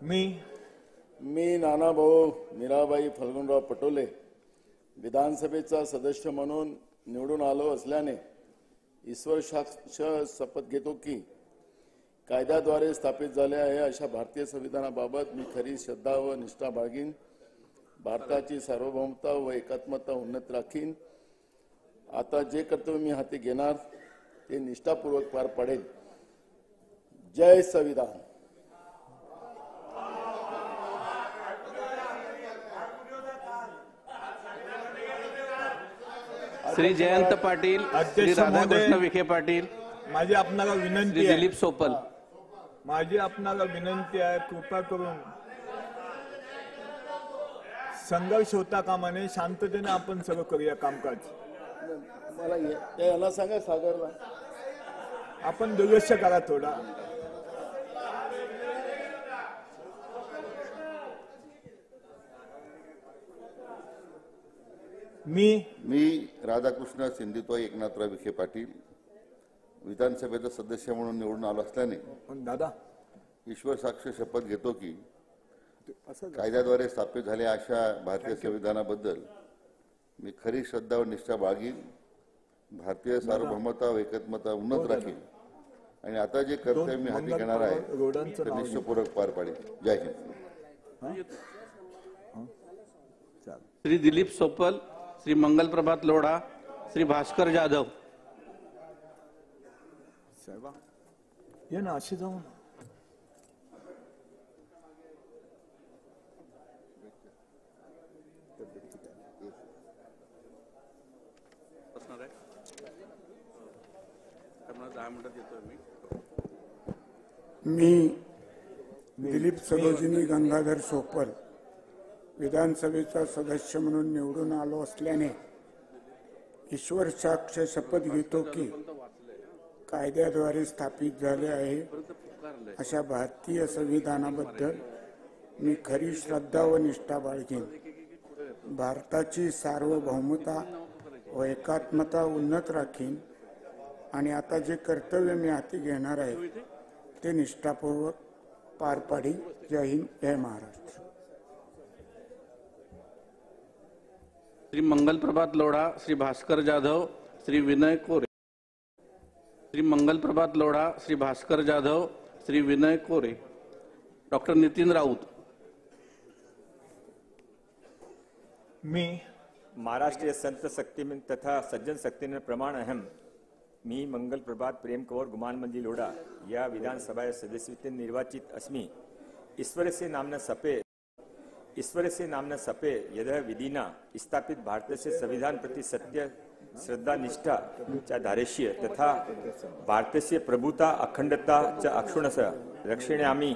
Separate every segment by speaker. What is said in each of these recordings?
Speaker 1: मी
Speaker 2: मी नानाभाऊ मीराबाई फल्गुनराव पटोले विधानसभेचा सदस्य म्हणून निवडून आलो असल्याने ईश्वर साक्ष शपथ घेतो की कायद्याद्वारे स्थापित झाले आहे अशा भारतीय संविधानाबाबत मी खरी श्रद्धा व निष्ठा बाळगीन, भारताची सार्वभौमता व एकात्मता उन्नत राखीन। आता जे कर्तव्य मी हाती घेणार ते निष्ठापूर्वक पार पाडेल। जय संविधान।
Speaker 3: श्री जयंत पाटील, श्री राधाकृष्ण विखे पाटील,
Speaker 1: माझी आपणाला विनंती
Speaker 3: श्री
Speaker 1: आहे,
Speaker 3: दिलीप सोपल,
Speaker 1: माझी आपणाला विनंती आहे, कृपा करून संघर्ष होता कामा नये, शांततेने आपण सगळं करूया कामकाज।
Speaker 2: मला याला सांगा सागरला
Speaker 1: आपण दुर्लक्ष करा थोडा।
Speaker 4: मी राधाकृष्ण सिंधुताई एकनाथराव विखे पाटील विधानसभेचा सदस्य म्हणून निवडून आलो असल्याने
Speaker 1: दादा
Speaker 4: ईश्वर साक्ष शपथ घेतो की कायद्याद्वारे स्थापित झालेल्या अशा भारतीय संविधानाबद्दल मी खरी श्रद्धा व निष्ठा बाळगीन, भारतीय सार्वभौमता व एकात्मता उन्नत राखीन आणि आता जे कर्तव्य मी हाती घेणार आहे ते निष्ठापूर्वक पार पाडेल। जय हिंद।
Speaker 3: श्री दिलीप सोपल, श्री मंगल प्रभात लोढ़ा, श्री भास्कर जाधव।
Speaker 1: ये ना अशी जाऊन
Speaker 5: मी दिलीप सरोजिनी गंगाधर सोपल विधानसभेचा सदस्य म्हणून निवडून आलो असल्याने ईश्वर साक्ष शपथ घेतो की कायद्याद्वारे स्थापित झाले आहे अशा भारतीय संविधानाबद्दल मी खरी श्रद्धा व निष्ठा बाळगीन, भारताची सार्वभौमता व एकात्मता उन्नत राखीन आणि आता जे कर्तव्य मी हाती घेणार आहे ते निष्ठापूर्वक पार पाडीन। जय हिंद, जय महाराष्ट्र।
Speaker 3: श्री मंगल प्रभात लोढ़ा, श्री भास्कर जाधव, श्री विनय कोरे, श्री मंगल प्रभात लोढ़ा, श्री भास्कर जाधव, श्री विनय कोरे, डॉक्टर नितिन राऊत।
Speaker 1: मी
Speaker 6: महाराष्ट्रीय संत शक्ति तथा सज्जन शक्ति प्रमाण अहम मी मंगल प्रभात प्रेम कंवर गुमान मंजी लोढ़ा या विधानसभा सदस्य निर्वाचित अस्मि। ईश्वर से नामना सपे यद विधिना स्थापित भारत से संविधान प्रति सत्य श्रद्धा निष्ठा च धारेष्य तथा भारत से प्रभुता अखंडता च अक्षुण्णस रक्षणामि।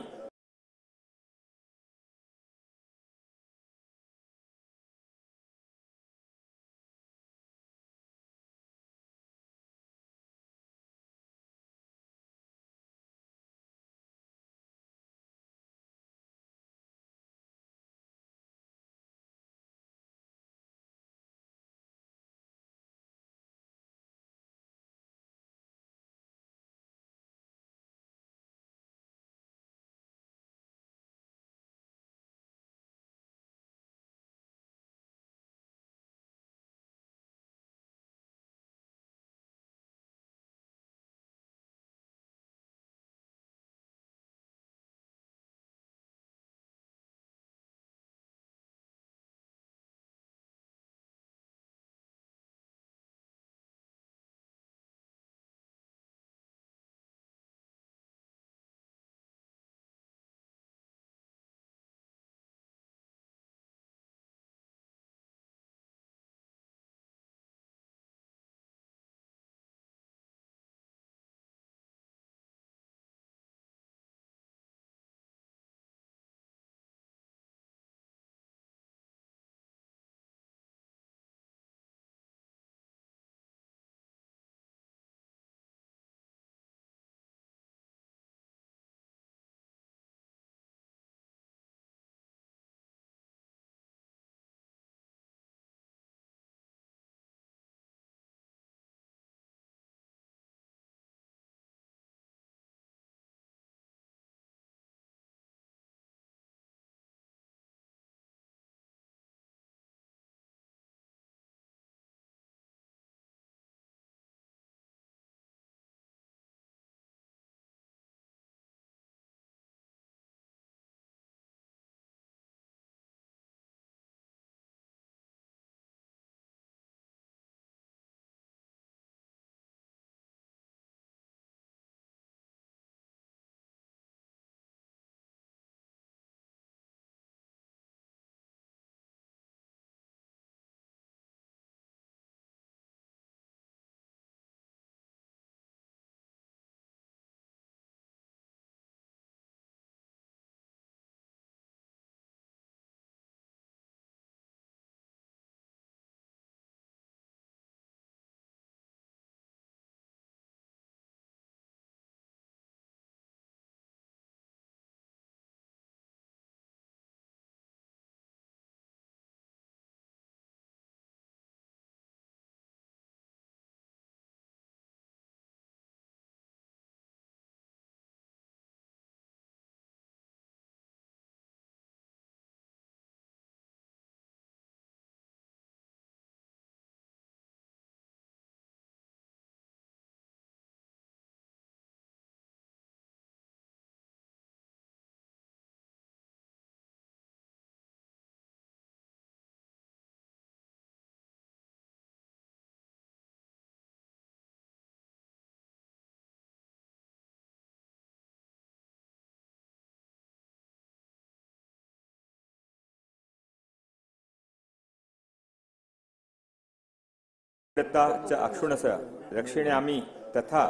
Speaker 6: च अक्षुणस रक्षिण्यामि तथा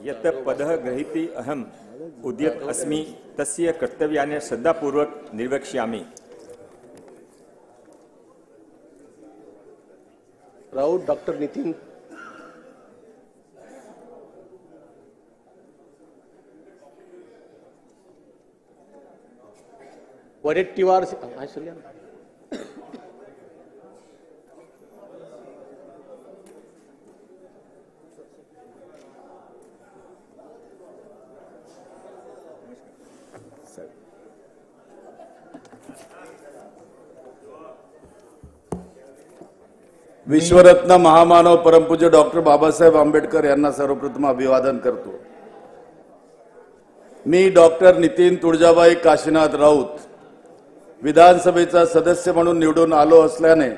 Speaker 6: यत् पदः गृहीति अहम् उद्यत अस्मि तस्य कर्तव्यानि श्रद्धापूर्वक निर्वक्ष्यामि।
Speaker 7: राऊत डॉक्टर नितीन वडेट्टीवार
Speaker 2: विश्वरत्न महामानव परमपूज्य डॉक्टर बाबासाहेब आंबेडकर यांना सर्वप्रथम अभिवादन करतो। मी डॉक्टर नितीन तुळजाबाई काशीनाथ राऊत विधानसभेचा सदस्य म्हणून निवडून आलो असल्याने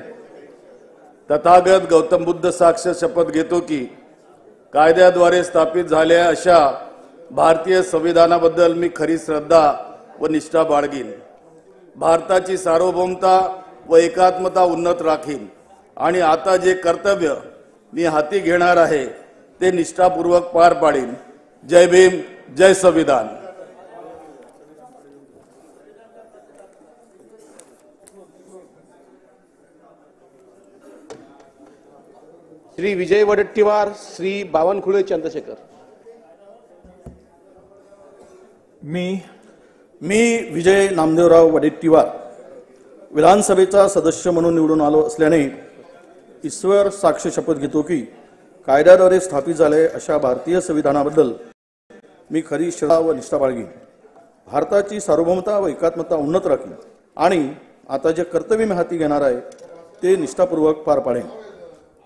Speaker 2: तथागत गौतम बुद्ध साक्ष शपथ घेतो की कायद्याद्वारे स्थापित झालेल्या अशा भारतीय संविधानाबद्दल मी खरी श्रद्धा व निष्ठा बाळगीन, भारताची सार्वभौमता व एकात्मता उन्नत राखीन आणि आता जे कर्तव्य मी हाती घेणार आहे ते निष्ठापूर्वक पार पाडीन। जय भीम, जय संविधान।
Speaker 7: श्री विजय वडेट्टीवार, श्री बावनकुळे चंद्रशेखर।
Speaker 8: मी विजय नामदेवराव वडेट्टीवार विधानसभेचा सदस्य म्हणून निवडून आलो असल्याने ईश्वर साक्ष शपथ घेतो की कायद्याद्वारे स्थापित झाले अशा भारतीय संविधानाबद्दल मी खरी श्रद्धा व निष्ठा बाळगीन, भारताची सार्वभौमता व एकात्मता उन्नत राखीन आणि आता जे कर्तव्य मी हाती घेणार आहे ते निष्ठापूर्वक पार पाडेन।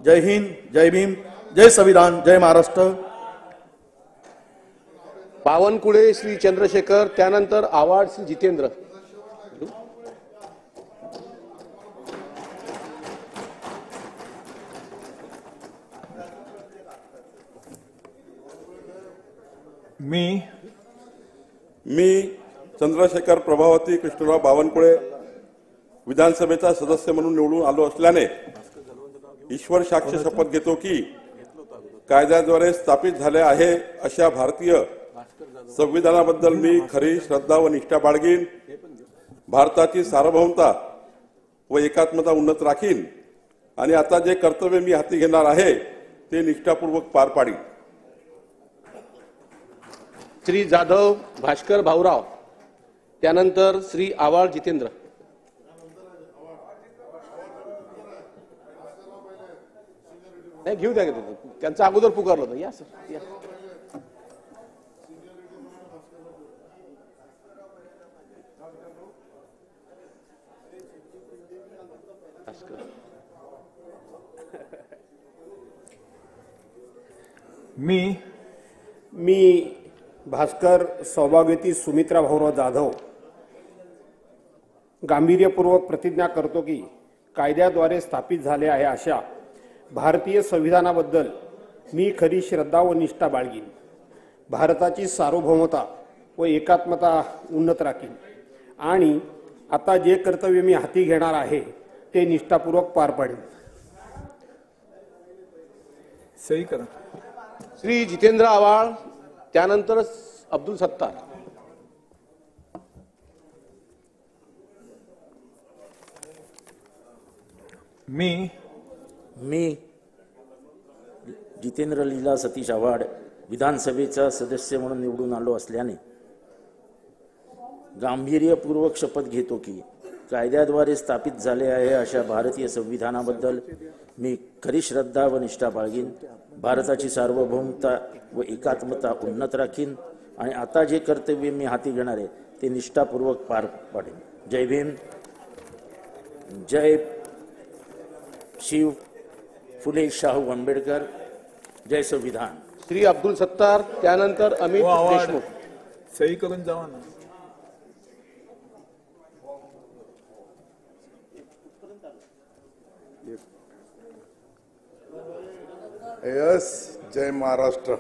Speaker 8: जय हिंद, जय भीम, जय संविधान, जय महाराष्ट्र।
Speaker 7: बावनकुळे श्री चंद्रशेखर, त्यानंतर आवाड श्री जितेंद्र।
Speaker 9: मी चंद्रशेखर प्रभावती कृष्णराव बावनकुळे विधानसभेचा सदस्य म्हणून निवडून आलो असल्याने ईश्वर साक्ष शपथ घेतो की कायद्याद्वारे स्थापित झाले आहे अशा भारतीय संविधानाबद्दल मी खरी श्रद्धा व निष्ठा बाळगीन, भारताची सार्वभौमता व एकात्मता उन्नत राखीन आणि आता जे कर्तव्य मी हाती घेणार आहे ते निष्ठापूर्वक पार पाडीन।
Speaker 7: श्री जाधव भास्कर भाऊराव, त्यानंतर श्री आवाड जितेंद्र। नाही घेऊ द्या, त्यांचा अगोदर पुकारलं होतं। या सर या।
Speaker 10: मी भास्कर सौभाग्यवती सुमित्रा भाऊराव जाधव गांभीर्यपूर्वक प्रतिज्ञा करतो की कायद्याद्वारे स्थापित झाले आहे अशा भारतीय संविधानाबद्दल मी खरी श्रद्धा व निष्ठा बाळगीन, भारताची सार्वभौमता व एकात्मता उन्नत राखीन आणि आता जे कर्तव्य मी हाती घेणार आहे ते निष्ठापूर्वक पार पाडीन।
Speaker 1: सही करा।
Speaker 7: श्री जितेंद्र आवाळ, त्यानंतर अब्दुल सत्तार।
Speaker 11: मी जितेंद्र लीला सतीश आव्हाड विधानसभेचा सदस्य म्हणून निवडून आलो असल्याने गांभीर्यपूर्वक शपथ घेतो की कायद्याद्वारे स्थापित झाले आहे अशा भारतीय संविधानाबद्दल मी खरी श्रद्धा व निष्ठा बाळगीन, भारताची सार्वभौमता व एकात्मता उन्नत राखीन आणि आता जे कर्तव्य मी हाती घेणार आहे ते निष्ठापूर्वक पार पाडेन। जय भीम, जय शिव फुले शाहू आंबेडकर, जय संविधान।
Speaker 7: श्री अब्दुल सत्तार, त्यानंतर अमित देशमुख।
Speaker 1: सही करून जावा ना।
Speaker 12: यस, जय महाराष्ट्र।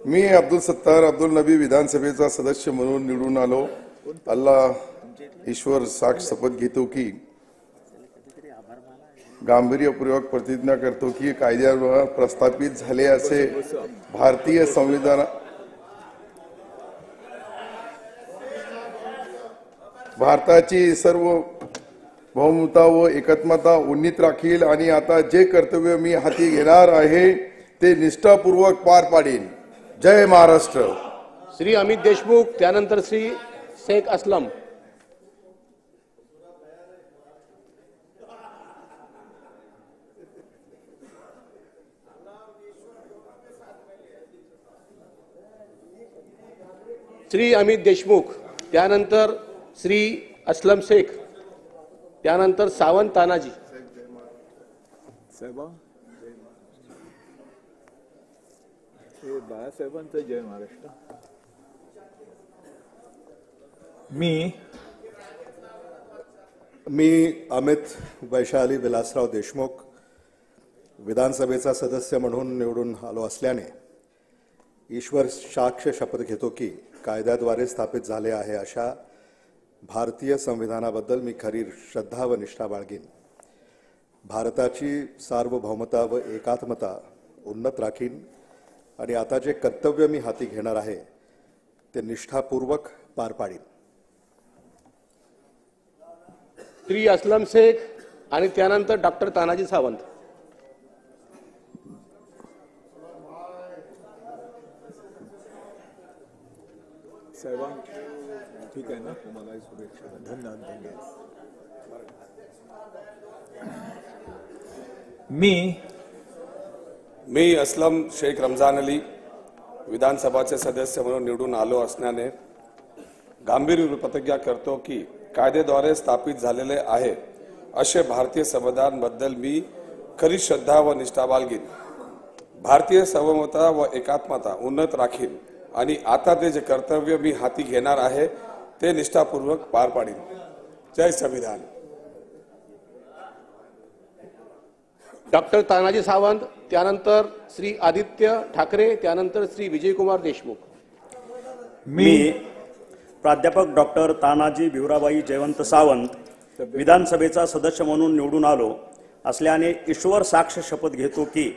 Speaker 1: मी
Speaker 12: अब्दुल सत्तार अब्दुल नबी विधानसभेचा सदस्य म्हणून निवडून आलो। अल्लाह ईश्वर साक्ष शपथ घेतो की गांभीर्यपूर्वक प्रतिज्ञा करतो की कायद्याद्वारे प्रस्थापित झाले असे भारतीय संविधान भारताची सार्वभौमता व एकात्मता उन्नीत राखील आणि आता जे कर्तव्य मी हाती घेणार आहे ते निष्ठापूर्वक पार पाडीन. जय महाराष्ट्र.
Speaker 7: श्री अमित देशमुख, त्यानंतर श्री शेख असलम. श्री अमित देशमुख, त्यानंतर श्री असलम शेख, त्यानंतर सावंत तानाजी.
Speaker 1: साहेबा हे बाळासाहेबांचं जय महाराष्ट्र.
Speaker 13: मी अमित वैशाली विलासराव देशमुख विधानसभेचा सदस्य म्हणून निवडून आलो असल्याने ईश्वर साक्ष शपथ घेतो की कायद्याद्वारे स्थापित झाले आहे अशा भारतीय संविधानाबद्दल मी खरी श्रद्धा व निष्ठा बाळगीन. भारताची सार्वभौमता व एकात्मता उन्नत राखीन आणि आता जे कर्तव्य मी हाती घेणार आहे ते निष्ठापूर्वक पार पाडीन.
Speaker 7: श्री असलम शेख आणि त्यानंतर डॉक्टर तानाजी सावंत.
Speaker 1: साहेबा ठीक आहे ना, तुम्हाला शुभेच्छा. धन्यवाद.
Speaker 14: मी असलम शेख रमजान अली विधानसभाचे सदस्य म्हणून निवडून आलो असल्याने गांभीर्य प्रतिज्ञा करतो की कायद्याद्वारे स्थापित झालेले आहे असे भारतीय संविधानाबद्दल मी खरी श्रद्धा व निष्ठा बाळगीन. भारतीय सार्वभौमता व एकात्मता उन्नत राखीन आणि आता ते जे कर्तव्य मी हाती घेणार आहे ते निष्ठापूर्वक पार पाडीन. जय संविधान.
Speaker 7: डॉक्टर तानाजी सावंत, त्यानंतर श्री आदित्य ठाकरे, त्यानंतर श्री विजयकुमार देशमुख.
Speaker 15: मी प्राध्यापक डॉक्टर तानाजी भिवराबाई जयवंत सावंत विधानसभेचा सदस्य म्हणून निवडून आलो असल्याने ईश्वर साक्ष शपथ घेतो की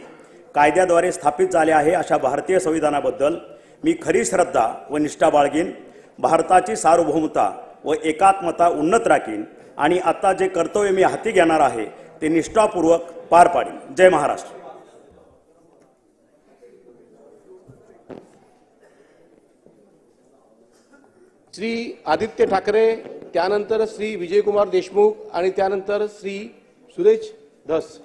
Speaker 15: कायद्याद्वारे स्थापित झाले आहे अशा भारतीय संविधानाबद्दल मी खरी श्रद्धा व निष्ठा बाळगीन. भारताची सार्वभौमता व एकात्मता उन्नत राखीन आणि आता जे कर्तव्य मी हाती घेणार आहे ते निष्ठापूर्वक पार पाडीन. जय महाराष्ट्र.
Speaker 7: श्री आदित्य ठाकरे, त्यानंतर श्री विजयकुमार देशमुख आणि त्यानंतर श्री सुरेश धस.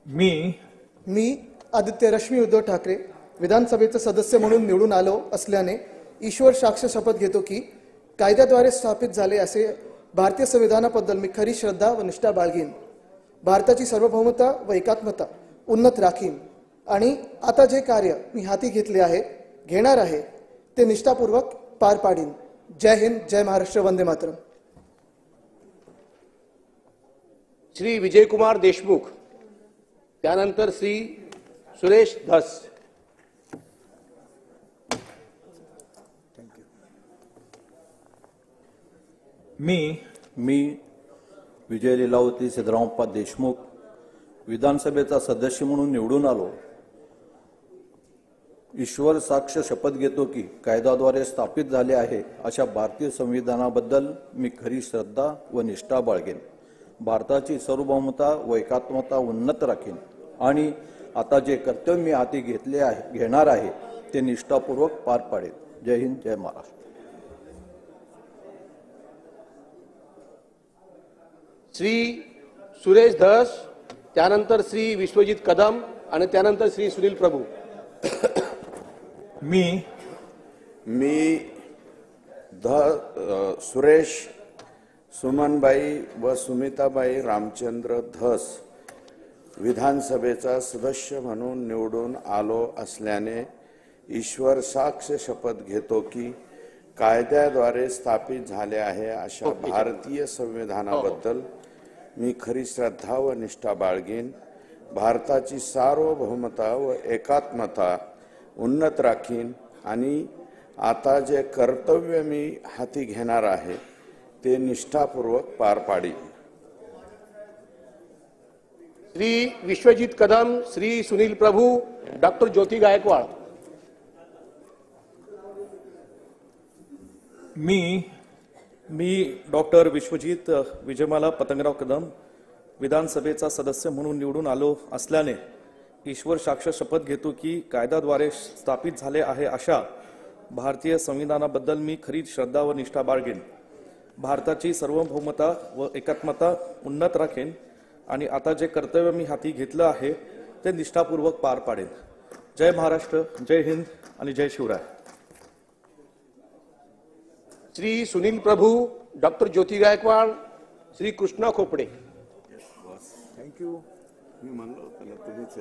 Speaker 16: मी आदित्य रश्मी उद्धव ठाकरे विधानसभेचे सदस्य म्हणून निवडून आलो असल्याने ईश्वर साक्ष शपथ घेतो की कायद्याद्वारे स्थापित झाले असे भारतीय संविधानाबद्दल मी खरी श्रद्धा व निष्ठा बाळगीन. भारताची सार्वभौमता व एकात्मता उन्नत राखीन आणि आता जे कार्य मी हाती घेणार आहे ते निष्ठापूर्वक पार पाडीन. जय हिंद, जय महाराष्ट्र, वंदे मातरम.
Speaker 7: श्री विजयकुमार देशमुख, त्यानंतर श्री सुरेश धस.
Speaker 8: मी विजय लीलावती सिद्धरामप्पा देशमुख विधानसभेचा सदस्य म्हणून निवडून आलो. ईश्वर साक्ष शपथ घेतो की कायद्याद्वारे स्थापित झाले आहे अशा भारतीय संविधानाबद्दल मी खरी श्रद्धा व निष्ठा बाळगेन. भारताची सार्वभौमता व एकात्मता उन्नत राखीन आणि आता जे कर्तव्य मी हाती घेणार आहे ते निष्ठापूर्वक पार पाडेल. जय हिंद, जय महाराष्ट्र.
Speaker 7: श्री सुरेश धस, त्यानंतर श्री विश्वजित कदम आणि त्यानंतर श्री सुनील प्रभू.
Speaker 2: सुरेश सुमनबाई व सुमिताबाई रामचंद्र धस विधानसभेचा सदस्य म्हणून निवडून आलो असल्याने ईश्वर साक्ष शपथ घेतो की कायद्याद्वारे स्थापित झाले आहे अशा भारतीय संविधानाबद्दल मी खरी श्रद्धा व निष्ठा बाळगीन. भारताची सार्वभौमता व एकात्मता उन्नत राखीन आणि आता जे कर्तव्य मी हाती घेणार आहे ते निष्ठापूर्वक पार पाडीन.
Speaker 7: श्री विश्वजीत कदम, श्री सुनील प्रभू, डॉक्टर ज्योती गायकवाड.
Speaker 8: मी डॉक्टर विश्वजीत विजयमाला पतंगराव कदम विधानसभेचा सदस्य म्हणून निवडून आलो असल्याने ईश्वर साक्ष शपथ घेतो की कायद्याद्वारे स्थापित झाले आहे अशा भारतीय संविधानाबद्दल मी खरी श्रद्धा व निष्ठा बाळगेन. भारताची सार्वभौमता व एकात्मता उन्नत राखेन आणि आता जे कर्तव्य मी हाती घेतलं आहे ते निष्ठापूर्वक पार पाडेन. जय महाराष्ट्र, जय हिंद आणि जय शिवराय.
Speaker 7: श्री सुनील प्रभू, डॉक्टर ज्योती गायकवाड, श्री कृष्णा खोपडे.
Speaker 1: थँक्यू. मी म्हणलो त्याला तुम्हीच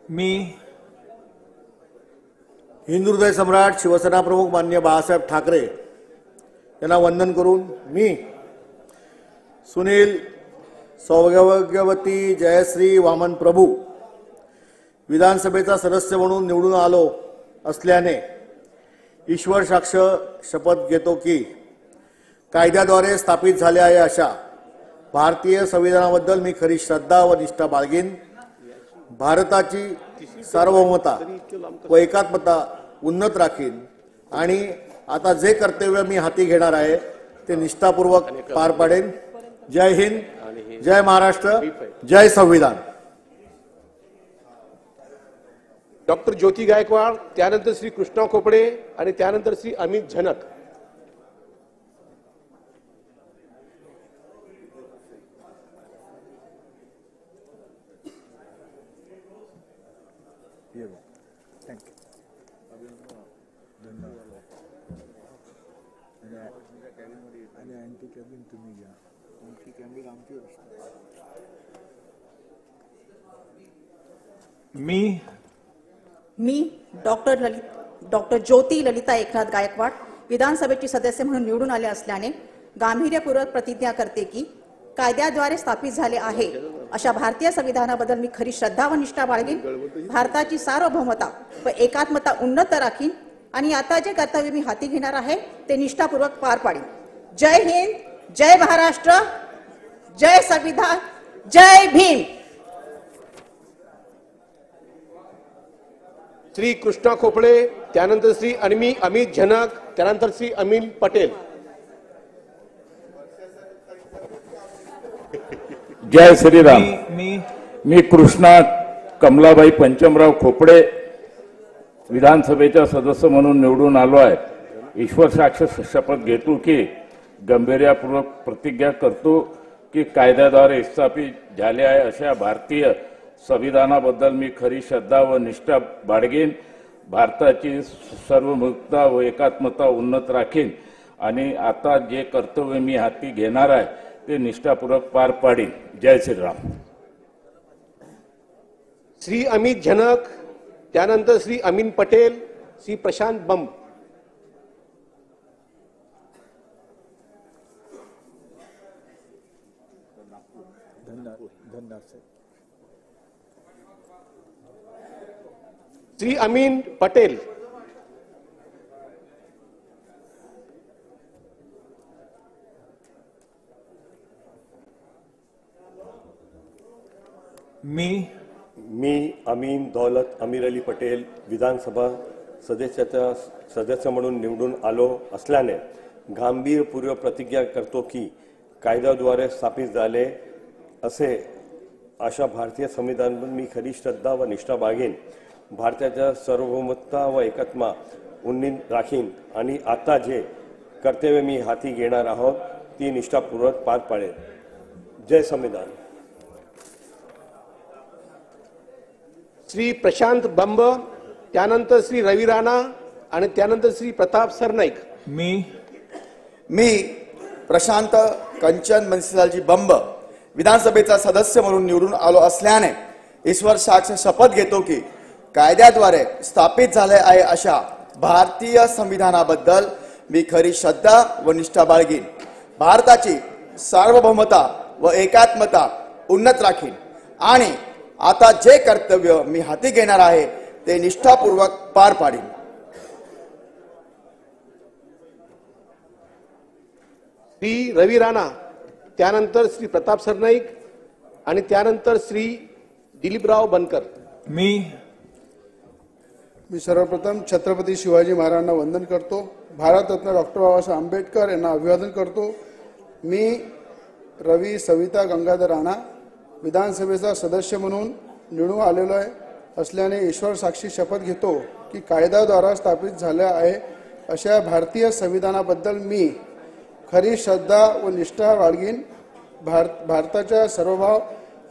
Speaker 8: मी
Speaker 17: हिंदुहृदय सम्राट शिवसेना प्रमुख माननीय बाळासाहेब ठाकरे यांना वंदन करून मी सुनील सौभाग्यवती जयश्री वामन प्रभू विधानसभेचा सदस्य म्हणून निवडून आलो असल्याने ईश्वर साक्ष शपथ घेतो की कायद्याद्वारे स्थापित झाले आहे अशा भारतीय संविधानाबद्दल मी खरी श्रद्धा व निष्ठा बाळगीन. भारताची सार्वभौमता व एकात्मता उन्नत राखीन आणि आता जे कर्तव्य मी हाती घेणार आहे ते निष्ठापूर्वक पार पाडेन. जय हिंद, जय महाराष्ट्र, जय संविधान.
Speaker 7: डॉक्टर ज्योती गायकवाड, त्यानंतर श्री कृष्णा खोपडे आणि त्यानंतर श्री अमित झनक.
Speaker 18: मी डॉक्टर ज्योती ललिता एकनाथ गायकवाड विधानसभेची सदस्य म्हणून निवडून आले असल्याने गांभीर्यपूर्वक प्रतिज्ञा करते की कायद्याद्वारे स्थापित झाले आहे अशा भारतीय संविधानाबद्दल मी खरी श्रद्धा व निष्ठा बाळगीन. भारताची सार्वभौमता व एकात्मता उन्नत राखीन आणि आता जे कर्तव्य मी हाती घेणार आहे ते निष्ठापूर्वक पार पाडीन. जय हिंद, जय महाराष्ट्र, जय संविधान, जय भीम.
Speaker 7: श्री कृष्णा खोपडे, त्यानंतर श्री अमित झनक, त्यानंतर श्री अनिल पटेल.
Speaker 19: जय श्रीराम. मी कृष्णा कमलाबाई पंचमराव खोपडे विधानसभेचा सदस्य म्हणून निवडून आलो आहे. ईश्वर साक्ष शपथ घेतो की गांभीर्यपूर्वक प्रतिज्ञा करतो की कायद्याद्वारे स्थापित झाले आहे अशा भारतीय संविधानाबद्दल मी खरी श्रद्धा व निष्ठा बाळगेन. भारताची सार्वभौमता व एकात्मता उन्नत राखीन आणि आता जे कर्तव्य मी हाती घेणार आहे ते निष्ठापूर्वक पार पाडीन. जय श्रीराम.
Speaker 7: श्री अमित झनक, त्यानंतर श्री अमीन पटेल, श्री प्रशांत बंब. श्री अमीन पटेल.
Speaker 20: मी अमीन दौलत अमीर अली पटेल विधानसभा सदस्य म्हणून निवडून आलो असल्याने गांभीर्यपूर्वक प्रतिज्ञा करतो की कायद्याद्वारे स्थापित झाले अशा भारतीय संविधानावर मी खरी श्रद्धा व निष्ठा बाळगेन. भारताच्या सार्वभौमता व एकात्मता उन्नत राखीन आणि आता जे कर्तव्य मी हाती घेणार आहोत ती निष्ठापूर्वक पार पाडेन. जय संविधान.
Speaker 7: श्री प्रशांत बंब, त्यानंतर श्री रवी राणा आणि त्यानंतर श्री प्रताप सरनाईक.
Speaker 21: मी प्रशांत कंचन मनसीलालजी बंब विधानसभेचा सदस्य म्हणून निवडून आलो असल्याने ईश्वर साक्ष शपथ घेतो की कायद्याद्वारे स्थापित झाले आहे अशा भारतीय संविधानाबद्दल मी खरी श्रद्धा व निष्ठा बाळगीन. भारताची सार्वभौमता व एकात्मता उन्नत राखीन आणि आता जे कर्तव्य मी हाती घेणार आहे ते निष्ठापूर्वक पार पाडीन.
Speaker 7: श्री रवी राणा, त्यानंतर श्री प्रताप सरनाईक आणि त्यानंतर श्री दिलीपराव बनकर.
Speaker 4: मी सर्वप्रथम छत्रपती शिवाजी महाराजांना वंदन करतो. भारतरत्न डॉक्टर बाबासाहेब आंबेडकर यांना अभिवादन करतो. मी रवी सविता गंगाधर राणा विधानसभेचा सदस्य म्हणून निवडून आलेलो असल्याने ईश्वर साक्षी शपथ घेतो की कायद्याद्वारे स्थापित झाल्या आहे अशा भारतीय संविधानाबद्दल मी खरी श्रद्धा व निष्ठा बाळगीन. भारताच्या सर्वभाव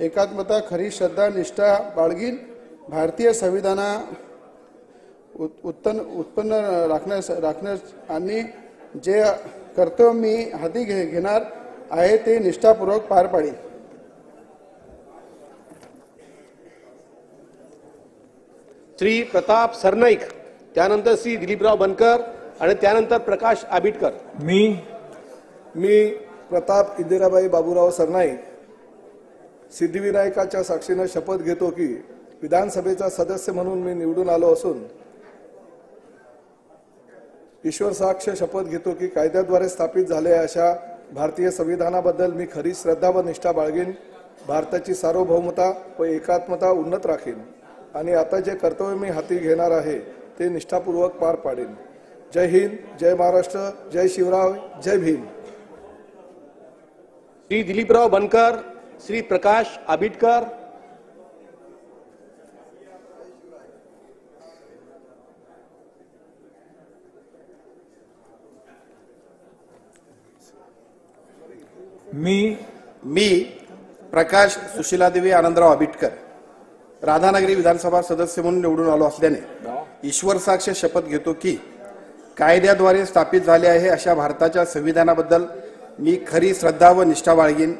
Speaker 4: एकात्मता खरी श्रद्धा निष्ठा बाळगीन. भारतीय संविधाना उत्पन्न राखण्यास आणि जे कर्तव्य मी हाती घेणार आहे ते निष्ठापूर्वक पार पाडीन.
Speaker 7: श्री प्रताप सरनाईक, त्यानंतर श्री दिलीपराव बनकर आणि त्यानंतर प्रकाश आबिटकर.
Speaker 4: मी प्रताप इंदिराबाई बाबूराव सरनाईक सिद्धिविनायकाच्या साक्षीने शपथ घेतो की विधानसभेचा सदस्य म्हणून मी निवडून आलो असून ईश्वर साक्ष शपथ घेतो की कायद्याद्वारे स्थापित झाले अशा भारतीय संविधानाबद्दल मी खरी श्रद्धा व निष्ठा बाळगीन. भारताची सार्वभौमता व एकात्मता उन्नत राखीन आणि आता जे कर्तव्य मी हाती घेणार आहे ते निष्ठापूर्वक पार पाडेन. जय हिंद, जय महाराष्ट्र, जय शिवराय, जय भीम.
Speaker 7: श्री दिलीपराव बनकर, श्री प्रकाश आबिटकर.
Speaker 21: मी प्रकाश सुशीलादेवी आनंदराव आबिटकर राधानगरी विधानसभा सदस्य म्हणून निवडून आलो असल्याने ईश्वर साक्ष शपथ घेतो की कायद्याद्वारे स्थापित झाले आहे अशा भारताच्या संविधानाबद्दल मी खरी श्रद्धा व निष्ठा बाळगीन.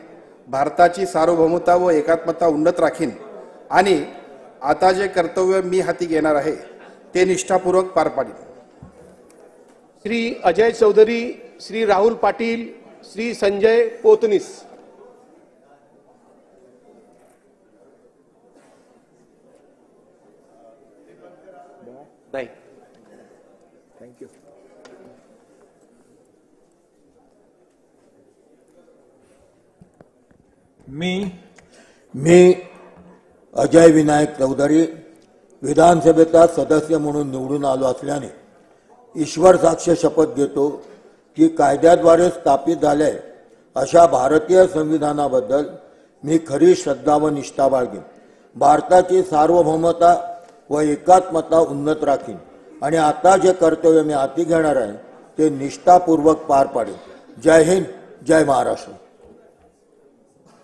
Speaker 21: भारताची सार्वभौमता व एकात्मता उन्नत राखीन आणि आता जे कर्तव्य मी हाती घेणार आहे ते निष्ठापूर्वक पार पाडीन.
Speaker 7: श्री अजय चौधरी, श्री राहुल पाटील, श्री संजय पोतनीस. नाही,
Speaker 1: थँक्यू.
Speaker 22: मी अजय विनायक चौधरी विधानसभेचा सदस्य म्हणून निवडून आलो असल्याने ईश्वर साक्ष शपथ घेतो की कायद्याद्वारे स्थापित झाले अशा भारतीय संविधानाबद्दल मी खरी श्रद्धा व निष्ठा बाळगीन. भारताची सार्वभौमता व एकात्मता उन्नत राखीन आणि आता जे कर्तव्य मी हाती घेणार आहे ते निष्ठापूर्वक पार पाडेन. जय हिंद, जय महाराष्ट्र.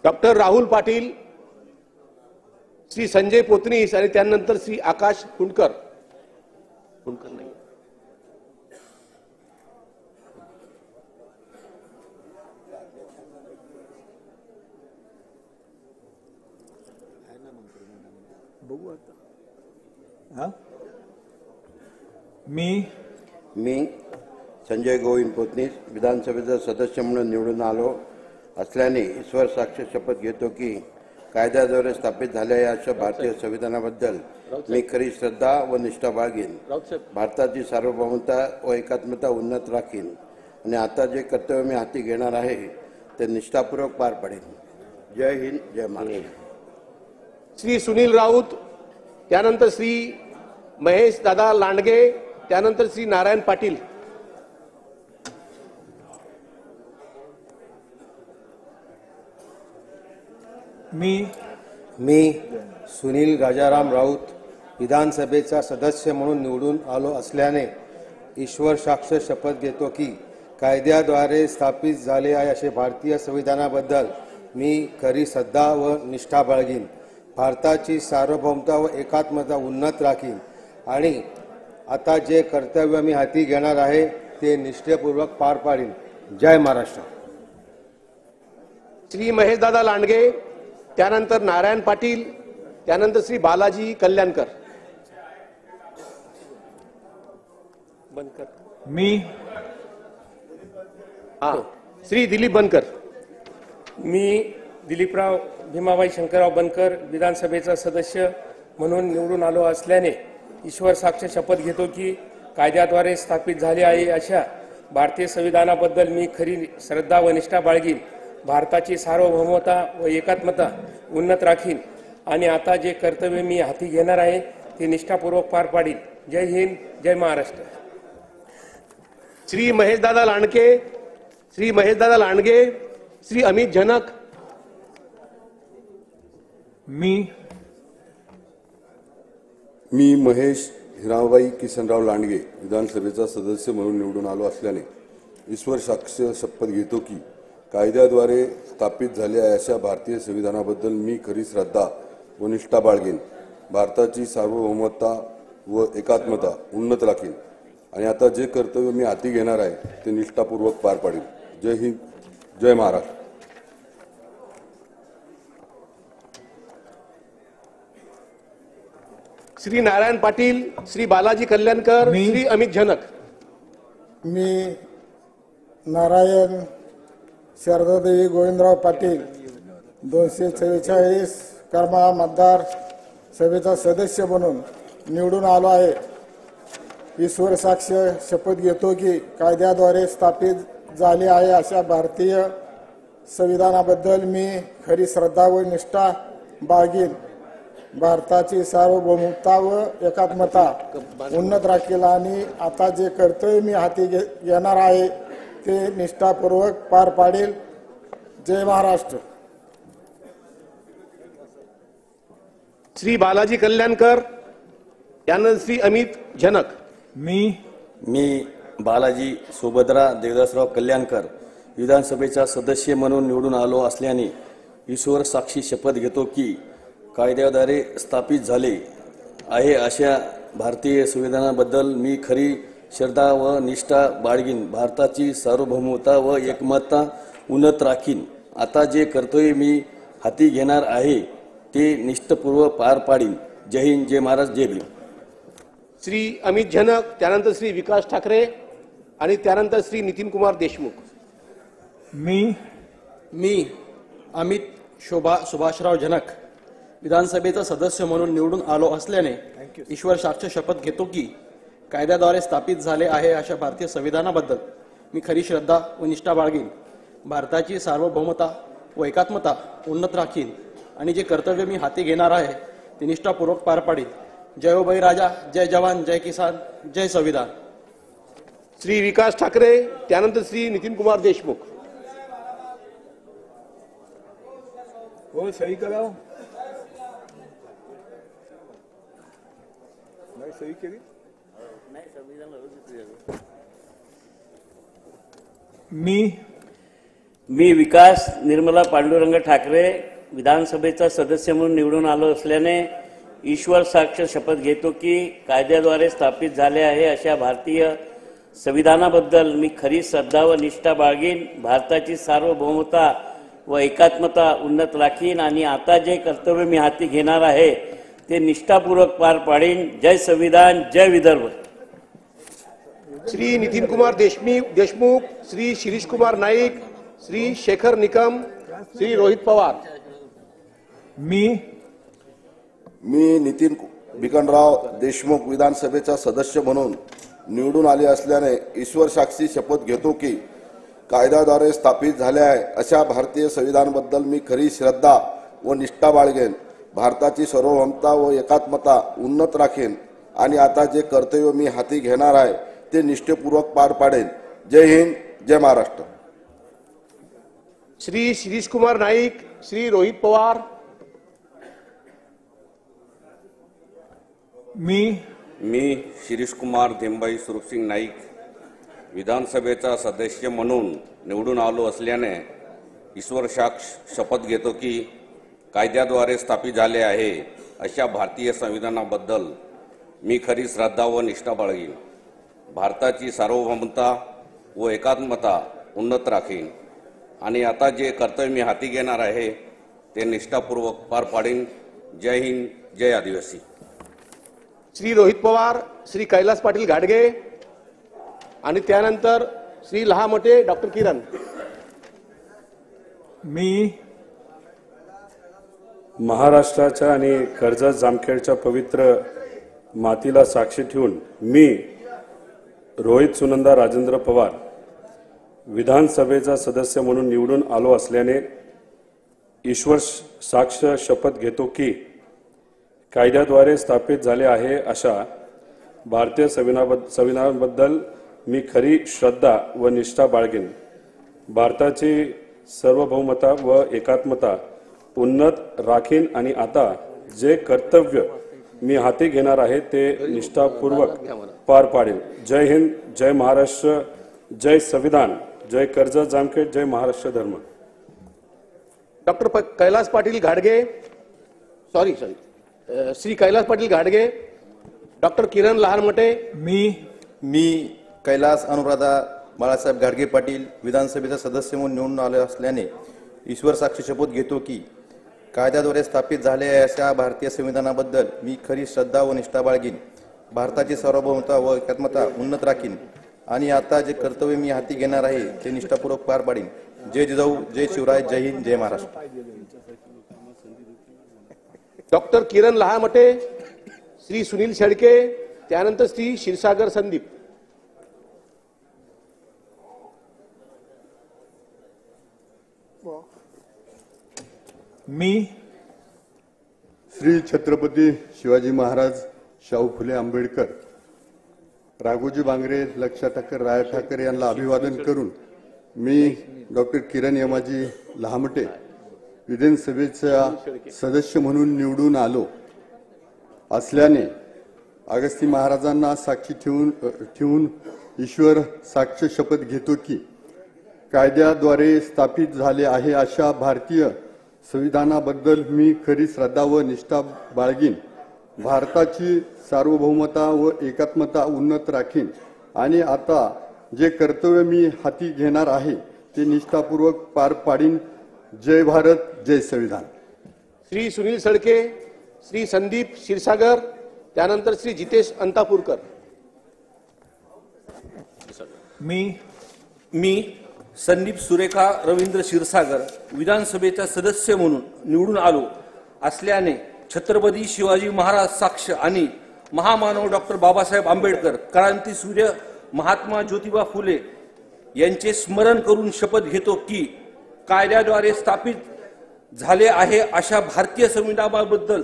Speaker 7: डॉक्टर राहुल पाटील, श्री संजय पोतनीस आणि त्यानंतर श्री आकाश कुंडकर. नाही,
Speaker 1: बघू आता.
Speaker 23: मी संजय गोविंद पोतनीस विधानसभेचा सदस्य म्हणून निवडून आलो असल्याने ईश्वर साक्ष शपथ घेतो की कायद्याद्वारे स्थापित झालेल्या अशा भारतीय संविधानाबद्दल मी खरी श्रद्धा व निष्ठा बाळगीन. भारताची सार्वभौमता व एकात्मता उन्नत राखीन आणि आता जे कर्तव्य मी हाती घेणार आहे ते निष्ठापूर्वक पार पाडेन. जय हिंद, जय महाराष्ट्र.
Speaker 7: श्री सुनील राऊत, त्यानंतर श्री महेश दादा लांडगे, त्यानंतर श्री नारायण पाटील.
Speaker 24: मी सुनील राजाराम राऊत विधानसभेचा सदस्य म्हणून निवडून आलो असल्याने ईश्वर साक्ष शपथ घेतो की कायद्याद्वारे स्थापित झाले आहे असे भारतीय संविधानाबद्दल मी खरी श्रद्धा व निष्ठा बाळगीन. भारताची सार्वभौमता व एकात्मता उन्नत राखीन आणि आता जे कर्तव्य मी हाती घेणार आहे ते निष्ठापूर्वक पार पाडीन. जय महाराष्ट्र.
Speaker 7: श्री महेश दादा लांडगे, त्यानंतर नारायण पाटील, त्यानंतर श्री बालाजी कल्याणकर. बनकर. श्री दिलीप बनकर.
Speaker 25: मी दिलीपराव भीमाबाई शंकरराव बनकर विधानसभेचा सदस्य म्हणून निवडून आलो असल्याने ईश्वर साक्ष शपथ घेतो की कायद्याद्वारे स्थापित झाले आहे अशा भारतीय संविधानाबद्दल मी खरी श्रद्धा व निष्ठा बाळगीन. भारताची सार्वभौमता व एकात्मता उन्नत राखीन आणि आता जे कर्तव्य मी हाती घेणार आहे ते निष्ठापूर्वक पार पाडीन. जय हिंद, जय महाराष्ट्र.
Speaker 7: श्री महेशदादा लांडगे, श्री महेशदादा लांडगे, श्री अमित जनक.
Speaker 3: मी महेश हिराबाई किसनराव लांडगे विधानसभेचा सदस्य म्हणून निवडून आलो असल्याने ईश्वर साक्ष शपथ घेतो की कायद्याद्वारे स्थापित झाले आहे अशा भारतीय संविधानाबद्दल मी खरी श्रद्धा व निष्ठा बाळगेन. भारताची सार्वभौमता व एकात्मता उन्नत राखीन आणि आता जे कर्तव्य मी हाती घेणार आहे ते निष्ठापूर्वक पार पाडीन. जय हिंद, जय महाराष्ट्र.
Speaker 7: श्री नारायण पाटील, श्री बालाजी कल्याणकर, श्री अमित जनक.
Speaker 4: मी नारायण शारदादेवी गोविंदराव पाटील 244 करमाळा मतदार सभेचा सदस्य म्हणून निवडून आलो आहे. ईश्वर साक्ष शपथ घेतो की कायद्याद्वारे स्थापित झाले आहे अशा भारतीय संविधानाबद्दल मी खरी श्रद्धा व निष्ठा बाळगीन. भारताची सार्वभौमता व एकात्मता उन्नत राखील आणि आता जे कर्तव्य मी हाती घेणार आहे ते निष्ठापूर्वक पार पाडेल. जय महाराष्ट्र.
Speaker 7: श्री बालाजी कल्याणकर, त्यानंतर श्री अमित जनक.
Speaker 5: मी बालाजी सुभद्रा देवदासराव कल्याणकर विधानसभेचा सदस्य म्हणून निवडून आलो असल्याने ईश्वर साक्षी शपथ घेतो की कायद्याद्वारे स्थापित झाले आहे अशा भारतीय संविधानाबद्दल मी खरी श्रद्धा व निष्ठा बाळगीन. भारताची सार्वभौमता व एकमतता उन्नत राखीन. आता जे कर्तव्य मी हाती घेणार आहे ते निष्ठापूर्वक पार पाडीन. जय हिंद, जय महाराष्ट्र, जय भीम.
Speaker 7: श्री अमित जनक, त्यानंतर श्री विकास ठाकरे आणि त्यानंतर श्री नितीन कुमार देशमुख.
Speaker 8: मी अमित सुभाषराव जनक विधानसभेचा सदस्य म्हणून निवडून आलो असल्याने ईश्वर साक्ष शपथ घेतो की कायद्याद्वारे स्थापित झाले आहे अशा भारतीय संविधानाबद्दल मी खरी श्रद्धा व निष्ठा बाळगीन. भारताची सार्वभौमता व एकात्मता उन्नत राखीन आणि जे कर्तव्य मी हाती घेणार आहे ते निष्ठापूर्वक पार पाडीन. जय हो बळीराजा, जय जवान, जय किसान, जय संविधान.
Speaker 7: श्री विकास ठाकरे, त्यानंतर श्री नितीन कुमार देशमुख.
Speaker 1: हो, सही कराव. नाही सही केली.
Speaker 6: मी विकास निर्मला पांडुरंग ठाकरे विधानसभेचा सदस्य म्हणून निवडून आलो असल्याने ईश्वर साक्ष शपथ घेतो की कायद्याद्वारे स्थापित झाले आहे अशा भारतीय संविधानाबद्दल मी खरी श्रद्धा व निष्ठा बाळगीन. भारताची सार्वभौमता व एकात्मता उन्नत राखीन आणि आता जे कर्तव्य मी हाती घेणार आहे ते निष्ठापूर्वक पार पाडीन. जय संविधान, जय विदर्भ.
Speaker 7: श्री नितीन कुमार देशमुख, श्री शिरीष कुमार नाईक, श्री शेखर निकम, श्री रोहित पवार.
Speaker 2: मी नितीन भिकनराव देशमुख विधानसभेचा सदस्य म्हणून निवडून आले असल्याने ईश्वर साक्षी शपथ घेतो की कायद्याद्वारे स्थापित झाले आहे अशा भारतीय संविधानाबद्दल मी खरी श्रद्धा व निष्ठा बाळगेन. भारताची सार्वभौमता व एकात्मता उन्नत राखीन आणि आता जे कर्तव्य मी हाती घेणार आहे ते निष्ठापूर्वक पार पाडेन. जय हिंद, जय महाराष्ट्र.
Speaker 7: श्री शिरीष कुमार नाईक, श्री रोहित पवार.
Speaker 9: मी शिरीष कुमार धेंबाई सुरुपसिंग नाईक विधानसभेचा सदस्य म्हणून निवडून आलो असल्याने ईश्वर साक्ष शपथ घेतो की कायद्याद्वारे स्थापित झाले आहे अशा भारतीय संविधानाबद्दल मी खरी श्रद्धा व निष्ठा बाळगीन. भारताची सार्वभौमता व एकात्मता उन्नत राखीन आणि आता जे कर्तव्य मी हाती घेणार आहे ते निष्ठापूर्वक पार पाडीन. जय हिंद, जय आदिवासी.
Speaker 7: श्री रोहित पवार, श्री कैलास पाटील घाडगे आणि त्यानंतर श्री लहामटे डॉक्टर किरण.
Speaker 10: महाराष्ट्राच्या आणि कर्जत जामखेडच्या पवित्र मातीला साक्षी ठेवून मी रोहित सुनंदा राजेंद्र पवार विधानसभेचा सदस्य म्हणून निवडून आलो असल्याने ईश्वर साक्ष शपथ घेतो की कायद्याद्वारे स्थापित झाले आहे अशा भारतीय संविधानाबद्दल मी खरी श्रद्धा व निष्ठा बाळगेन. भारताची सार्वभौमता व एकात्मता उन्नत राखीन आणि आता जे कर्तव्य मी हाती घेणार आहे ते निष्ठापूर्वक पार पाडेल. जय हिंद, जय महाराष्ट्र, जय संविधान, जय कर्जत जामखेड, जय महाराष्ट्र धर्म.
Speaker 7: डॉक्टर कैलास पाटील घाडगे श्री कैलास पाटील घाडगे, डॉक्टर किरण लहानमटे.
Speaker 8: मी कैलास अनुराधा बाळासाहेब घाडगे पाटील विधानसभेचा सदस्य म्हणून निवडून आलो असल्याने ईश्वर साक्षी शपथ घेतो की कायद्याद्वारे स्थापित झाले अशा भारतीय संविधानाबद्दल मी खरी श्रद्धा व निष्ठा बाळगीन. भारताची सार्वभौमता व एकात्मता उन्नत राखीन आणि आता जे कर्तव्य मी हाती घेणार आहे ते निष्ठापूर्वक पार पाडीन. जय जिजाऊ, जय शिवराय, जय हिंद, जय महाराष्ट्र.
Speaker 7: डॉक्टर किरण लहामटे, श्री सुनील शेळके, त्यानंतर श्री क्षीरसागर संदीप.
Speaker 1: मी
Speaker 11: श्री छत्रपती शिवाजी महाराज शाहू फुले आंबेडकर राघोजी बांगरे लक्षा ठाकर राया ठाकरे यांना अभिवादन करून मी डॉक्टर किरण यमाजी लहामटे विधानसभेचा सदस्य म्हणून निवडून आलो असल्याने अगस्ती महाराजांना साक्षी ठेवून ईश्वर साक्ष शपथ घेतो की कायद्याद्वारे स्थापित झाले आहे अशा भारतीय संविधानाबद्दल मी खरी श्रद्धा व निष्ठा बाळगीन. भारताची सार्वभौमता व एकात्मता उन्नत राखीन आणि आता जे कर्तव्य मी हाती घेणार आहे ते निष्ठापूर्वक पार पाडीन. जय भारत, जय संविधान.
Speaker 7: श्री सुनील शेळके, श्री संदीप क्षीरसागर, त्यानंतर श्री जितेश अंतापूरकर.
Speaker 12: मी संदीप सुरेखा रवींद्र क्षीरसागर विधानसभेचा सदस्य म्हणून निवडून आलो असल्याने छत्रपती शिवाजी महाराज साक्ष आणि महामानव डॉक्टर बाबासाहेब आंबेडकर, क्रांतीसूर्य महात्मा ज्योतिबा फुले यांचे स्मरण करून शपथ घेतो की कायद्याद्वारे स्थापित झाले आहे अशा भारतीय संविधानाबद्दल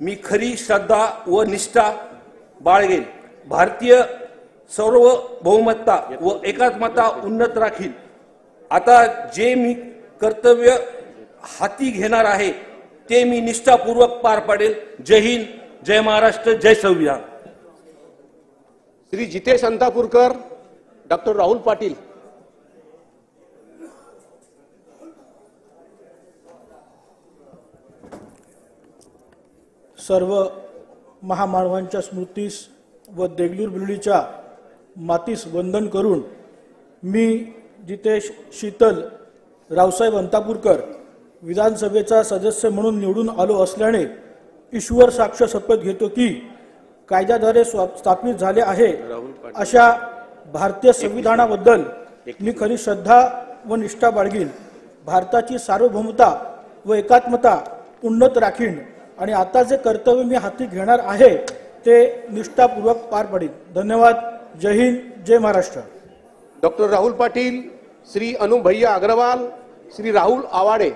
Speaker 12: मी खरी श्रद्धा व निष्ठा बाळगेन. भारतीय सार्वभौमता व एकात्मता उन्नत राखीन. आता जे मी कर्तव्य हाती घेणार आहे ते मी निष्ठापूर्वक पार पाडेल. जय हिंद, जय महाराष्ट्र, जय संविधान.
Speaker 7: श्री जितेश अंतापूरकर, डॉक्टर राहुल पाटील.
Speaker 8: सर्व महामानवांच्या स्मृतीस व देगलूर बिलोलीच्या मातीस वंदन करून मी जितेश शीतल रावसाहेब अंतापूरकर विधानसभेचा सदस्य म्हणून निवडून आलो असल्याने ईश्वर साक्ष शपथ घेतो की कायद्याद्वारे स्थापित झाले आहे अशा भारतीय संविधानाबद्दल मी खरी श्रद्धा व निष्ठा बाळगीन. भारताची सार्वभौमता व एकात्मता उन्नत राखीन आणि आता जे कर्तव्य मी हाती घेणार आहे ते निष्ठापूर्वक पार पाडीन. धन्यवाद. जय हिंद, जय महाराष्ट्र.
Speaker 7: डॉक्टर राहुल पाटील, श्री अनुभैया अग्रवाल, श्री राहुल आवाडे.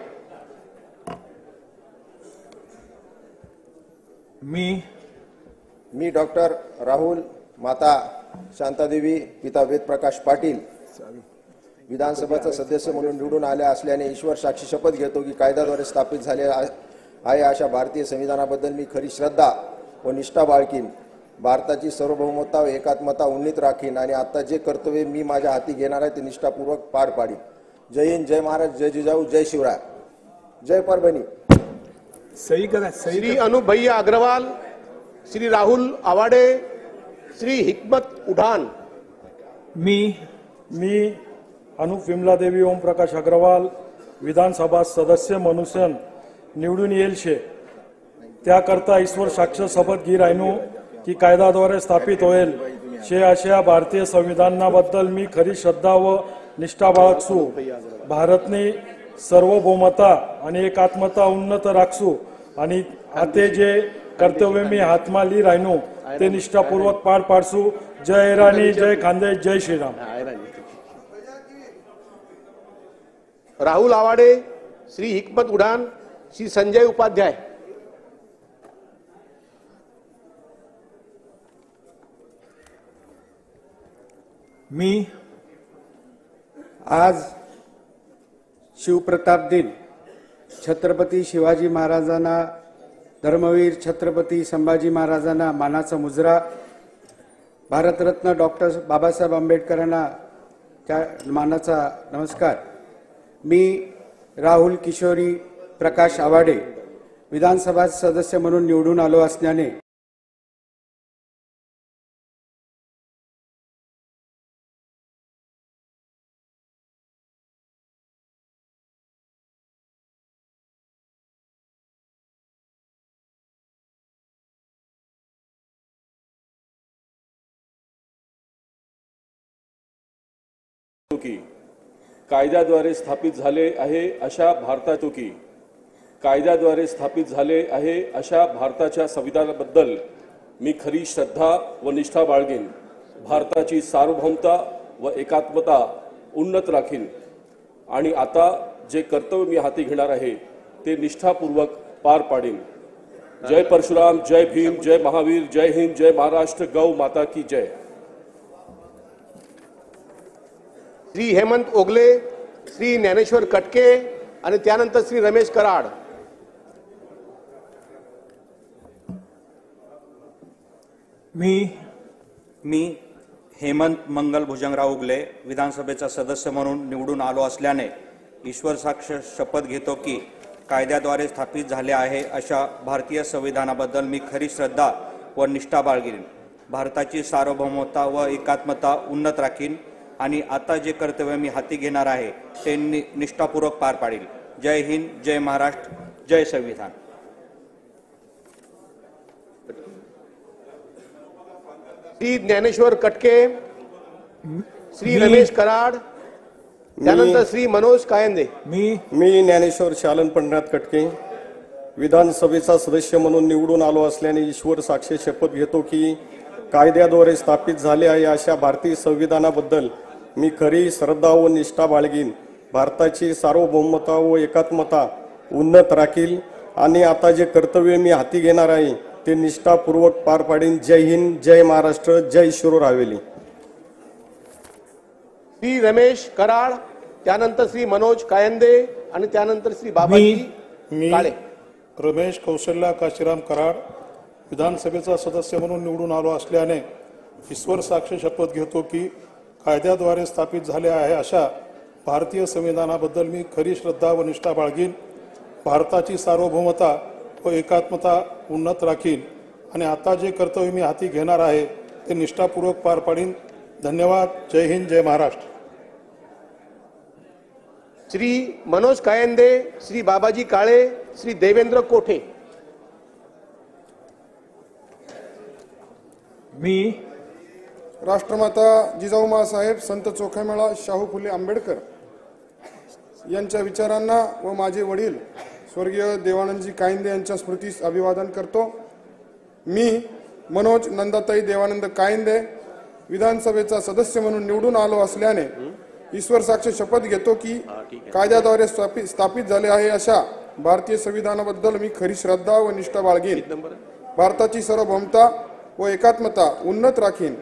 Speaker 13: मी डॉक्टर राहुल माता शांतादेवी पिता वेदप्रकाश पाटील विधानसभेचा सदस्य म्हणून निवडून आले असल्याने ईश्वर साक्षी शपथ घेतो की कायद्याद्वारे स्थापित झाले आहे अशा भारतीय संविधानाबद्दल मी खरी श्रद्धा व निष्ठा बाळगीन. भारताची सार्वभौमता व एकात्मता उन्नीत राखीन आणि आता जे कर्तव्य मी माझ्या हाती घेणार आहे ते निष्ठापूर्वक पार पाडीन. जय हिंद, जय महाराज, जय जिजाऊ, जय शिवराय, जय परभणी.
Speaker 1: सही करा.
Speaker 7: श्री अनुभैया अग्रवाल, श्री राहुल आवाडे, श्री हिकमत उठान.
Speaker 8: मी अनुप विमला देवी ओमप्रकाश अग्रवाल विधानसभा सदस्य म्हणून निवडून येईल शे त्याकरता ईश्वर साक्ष शपथ घी राहिनो की कायद्याद्वारे स्थापित होईल शे अशा भारतीय संविधानाबद्दल मी खरी श्रद्धा व निष्ठा बाळगसू. भारतने सार्वभौमता आणि एकात्मता उन्नत राखसू आणि आते जे कर्तव्य मी हातमा ली राहिनो
Speaker 10: ते निष्ठापूर्वक पार पाडसू. जय राणी, जय खांदे, जय श्रीराम.
Speaker 7: राहुल आवाडे, श्री हिकमत उडान, श्री संजय उपाध्याय.
Speaker 1: मी
Speaker 24: आज शिवप्रताप दिन, छत्रपती शिवाजी महाराजांना, धर्मवीर छत्रपती संभाजी महाराजांना मानाचा मुजरा, भारतरत्न डॉक्टर बाबासाहेब आंबेडकरांना त्या मानाचा नमस्कार. मी राहुल किशोरी प्रकाश आवाडे विधानसभा सदस्य म्हणून निवडून आलो असल्याने
Speaker 10: की कायद्याद्वारे स्थापित झाले आहे अशा भारताच्या संविधानाबद्दल मी खरी श्रद्धा व निष्ठा बाळगेन. भारताची सार्वभौमता व एकात्मता उन्नत राखीन आणि आता जे कर्तव्य मी हाती घेणार आहे ते निष्ठापूर्वक पार पाडेन. जय परशुराम, जय भीम, जय महावीर, जय हिंद, जय महाराष्ट्र, गौ माता की जय.
Speaker 7: श्री हेमंत ओगले, श्री ज्ञानेश्वर कटके आणि त्यानंतर श्री रमेश कराड.
Speaker 14: मी हेमंत मंगल भुजंगराव उगले विधानसभेचा सदस्य म्हणून निवडून आलो असल्याने ईश्वर साक्ष शपथ घेतो की कायद्याद्वारे स्थापित झाले आहे अशा भारतीय संविधानाबद्दल मी खरी श्रद्धा व निष्ठा बाळगीन. भारताची सार्वभौमता व एकात्मता उन्नत राखीन आणि आता जे कर्तव्य मी हाती घेणार आहे ते निष्ठापूर्वक पार पाडील. जय हिंद, जय महाराष्ट्र, जय संविधान.
Speaker 7: श्री ज्ञानेश्वर कटके, श्री रमेश कराड, त्यानंतर श्री मनोज कायंदे.
Speaker 15: मी ज्ञानेश्वर शालन पंढरनाथ कटके विधानसभेचा सदस्य म्हणून निवडून आलो असल्याने ईश्वर साक्षी शपथ घेतो की कायद्याद्वारे स्थापित झाले आहे अशा भारतीय संविधानाबद्दल मी खरी श्रद्धा व निष्ठा बाळगीन. भारताची सार्वभौमता व एकात्मता उन्नत राखील आणि आता जे कर्तव्य मी हाती घेणार आहे ते निष्ठापूर्वक पार पाडीन. जय हिंद, जय महाराष्ट्र, जय शिरोर हवेली.
Speaker 7: श्री रमेश कराड, त्यानंतर श्री मनोज कायंदे आणि त्यानंतर श्री बाबाजी काळे.
Speaker 16: रमेश कौशल्या काशीराम कराड विधानसभेचा सदस्य म्हणून निवडून आलो असल्याने ईश्वर साक्ष शपथ घेतो की कायद्याद्वारे स्थापित झाले आहे अशा भारतीय संविधानाबद्दल मी खरी श्रद्धा व निष्ठा बाळगीन. भारताची सार्वभौमता व एकात्मता उन्नत राखीन आणि आता जे कर्तव्य मी हाती घेणार आहे ते निष्ठापूर्वक पार पाडीन. धन्यवाद. जय हिंद, जय महाराष्ट्र.
Speaker 7: श्री मनोज कायंदे, श्री बाबाजी काळे, श्री देवेंद्र कोठे.
Speaker 4: मी राष्ट्रमाता जिजाऊ साहेब संत चोखामेळा शाहू फुले आंबेडकर यांच्या विचारांना व माझे वडील स्वर्गीय देवानंदजी कायंदे यांच्या स्मृतीस अभिवादन करतो. मी मनोज नंदाताई देवानंद कायंदे विधानसभेचा सदस्य म्हणून निवडून आलो असल्याने ईश्वर साक्ष शपथ घेतो की कायद्याद्वारे स्थापित झाले आहे अशा भारतीय संविधानाबद्दल मी खरी श्रद्धा व निष्ठा बाळगीन. भारताची सार्वभौमता व एकात्मता उन्नत राखीन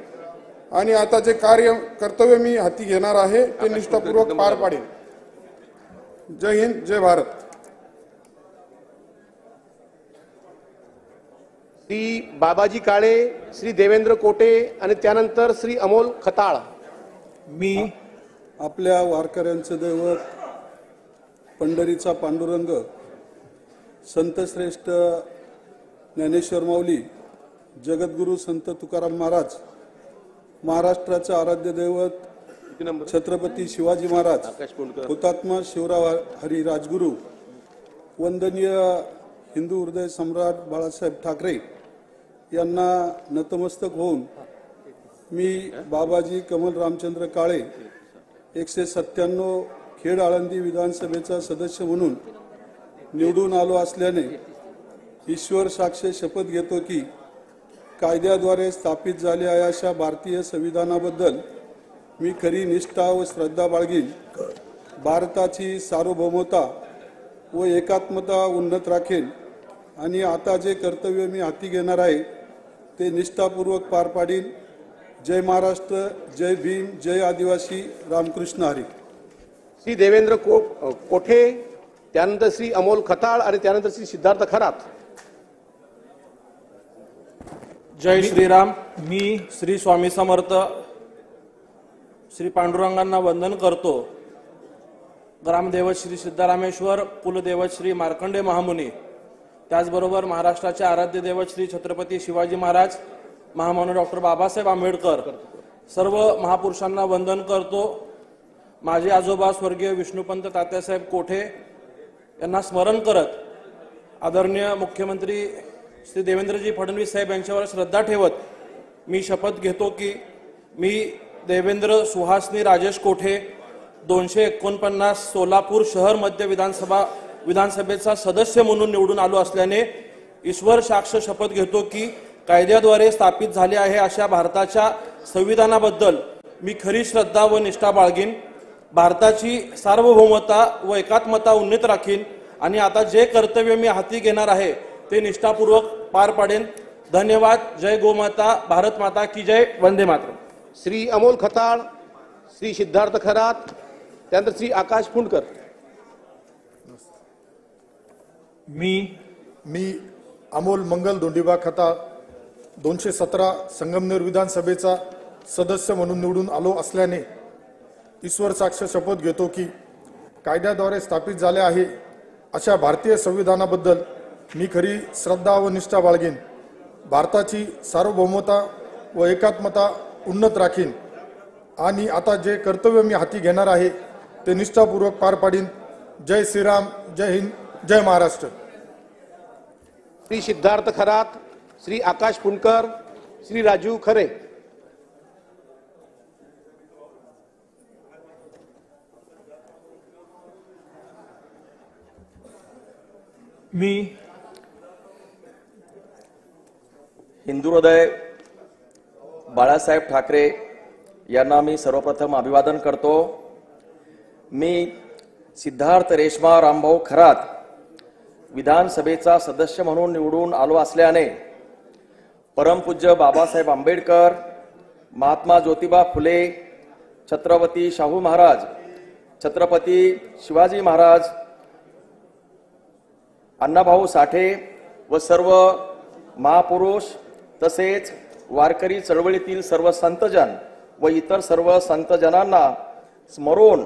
Speaker 4: आणि आता जे कर्तव्य मी हाती घेणार आहे ते निष्ठापूर्वक पार पाडेन. जय हिंद, जय भारत.
Speaker 7: श्री बाबाजी काळे, श्री देवेंद्र कोटे आणि त्यानंतर श्री अमोल खताळ.
Speaker 8: मी आपल्या वारकऱ्यांचे दैवत पंढरीचा पांडुरंग संतश्रेष्ठ ज्ञानेश्वर माऊली जगद्गुरु संत तुकाराम महाराज, महाराष्ट्राचे आराध्य दैवत छत्रपती शिवाजी महाराज, हुतात्मा शिवराव हरी राजगुरू, वंदनीय हिंदू हृदय सम्राट बाळासाहेब ठाकरे यांना नतमस्तक होऊन मी बाबाजी कमल रामचंद्र काळे 197 खेड आळंदी विधानसभेचा सदस्य म्हणून निवडून आलो असल्याने ईश्वर साक्ष शपथ घेतो की
Speaker 17: कायद्याद्वारे स्थापित झाले आहे अशा भारतीय संविधानाबद्दल मी खरी निष्ठा व श्रद्धा बाळगीन. भारताची सार्वभौमता व एकात्मता उन्नत राखेन आणि आता जे कर्तव्य मी हाती घेणार आहे ते निष्ठापूर्वक पार पाडीन. जय महाराष्ट्र, जय भीम, जय आदिवासी, रामकृष्ण हरी.
Speaker 7: श्री देवेंद्र कोठे, त्यानंतर श्री अमोल खताळ आणि त्यानंतर श्री सिद्धार्थ खरात.
Speaker 8: जय श्रीराम. मी श्री स्वामी समर्थ श्री पांडुरंगांना वंदन करतो. ग्रामदेवत श्री सिद्धरामेश्वर, कुलदेवत श्री मार्कंडे महामुनी, त्याचबरोबर महाराष्ट्राचे आराध्य दैवत श्री छत्रपती शिवाजी महाराज, महामानव डॉक्टर बाबासाहेब आंबेडकर, सर्व महापुरुषांना वंदन करतो. माझे आजोबा स्वर्गीय विष्णुपंत तात्यासाहेब कोठे यांना स्मरण करत आदरणीय मुख्यमंत्री श्री देवेंद्रजी फडणवीस साहेब यांच्यावर श्रद्धा ठेवत मी शपथ घेतो की मी देवेंद्र सुहासनी राजेश कोठे 249 सोलापूर शहर मध्य विधानसभेचा सदस्य म्हणून निवडून आलो असल्याने ईश्वर साक्ष शपथ घेतो की कायद्याद्वारे स्थापित झाले आहे अशा भारताच्या संविधानाबद्दल मी खरी श्रद्धा व निष्ठा बाळगीन. भारताची सार्वभौमता व एकात्मता उन्नत राखीन आणि आता जे कर्तव्य मी हाती घेणार आहे ते निष्ठापूर्वक पार पाडेन. धन्यवाद. जय गोमाता, भारत माता की जय, वंदे मातरम.
Speaker 7: श्री अमोल खताळ, श्री सिद्धार्थ खरात, त्यानंतर श्री आकाश फुंडकर.
Speaker 17: मी अमोल मंगल दोंडीबा खताळ 217 संगमनेर विधानसभेचा सदस्य म्हणून निवडून आलो असल्याने ईश्वर साक्ष शपथ घेतो की कायद्याद्वारे स्थापित झाले आहे अशा भारतीय संविधानाबद्दल मी खरी श्रद्धा व निष्ठा बाळगीन. भारताची सार्वभौमता व एकात्मता उन्नत राखीन आणि आता जे कर्तव्य मी हाती घेणार आहे ते निष्ठापूर्वक पार पाडीन. जय श्रीराम, जय हिंद, जय महाराष्ट्र.
Speaker 7: श्री सिद्धार्थ खरात, श्री आकाश फुंडकर, श्री राजू खरे.
Speaker 8: मी हिंदू हृदय बाळासाहेब ठाकरे यांना मी सर्वप्रथम अभिवादन करतो. मी सिद्धार्थ रेश्मा रामभाऊ खरात विधानसभेचा सदस्य म्हणून निवडून आलो असल्याने परमपूज्य बाबासाहेब आंबेडकर, महात्मा ज्योतिबा फुले, छत्रपती शाहू महाराज, छत्रपती शिवाजी महाराज, अण्णाभाऊ साठे व सर्व महापुरुष तसेच वारकरी चळवळीतील सर्व संतजन व इतर सर्व संतजनांना स्मरून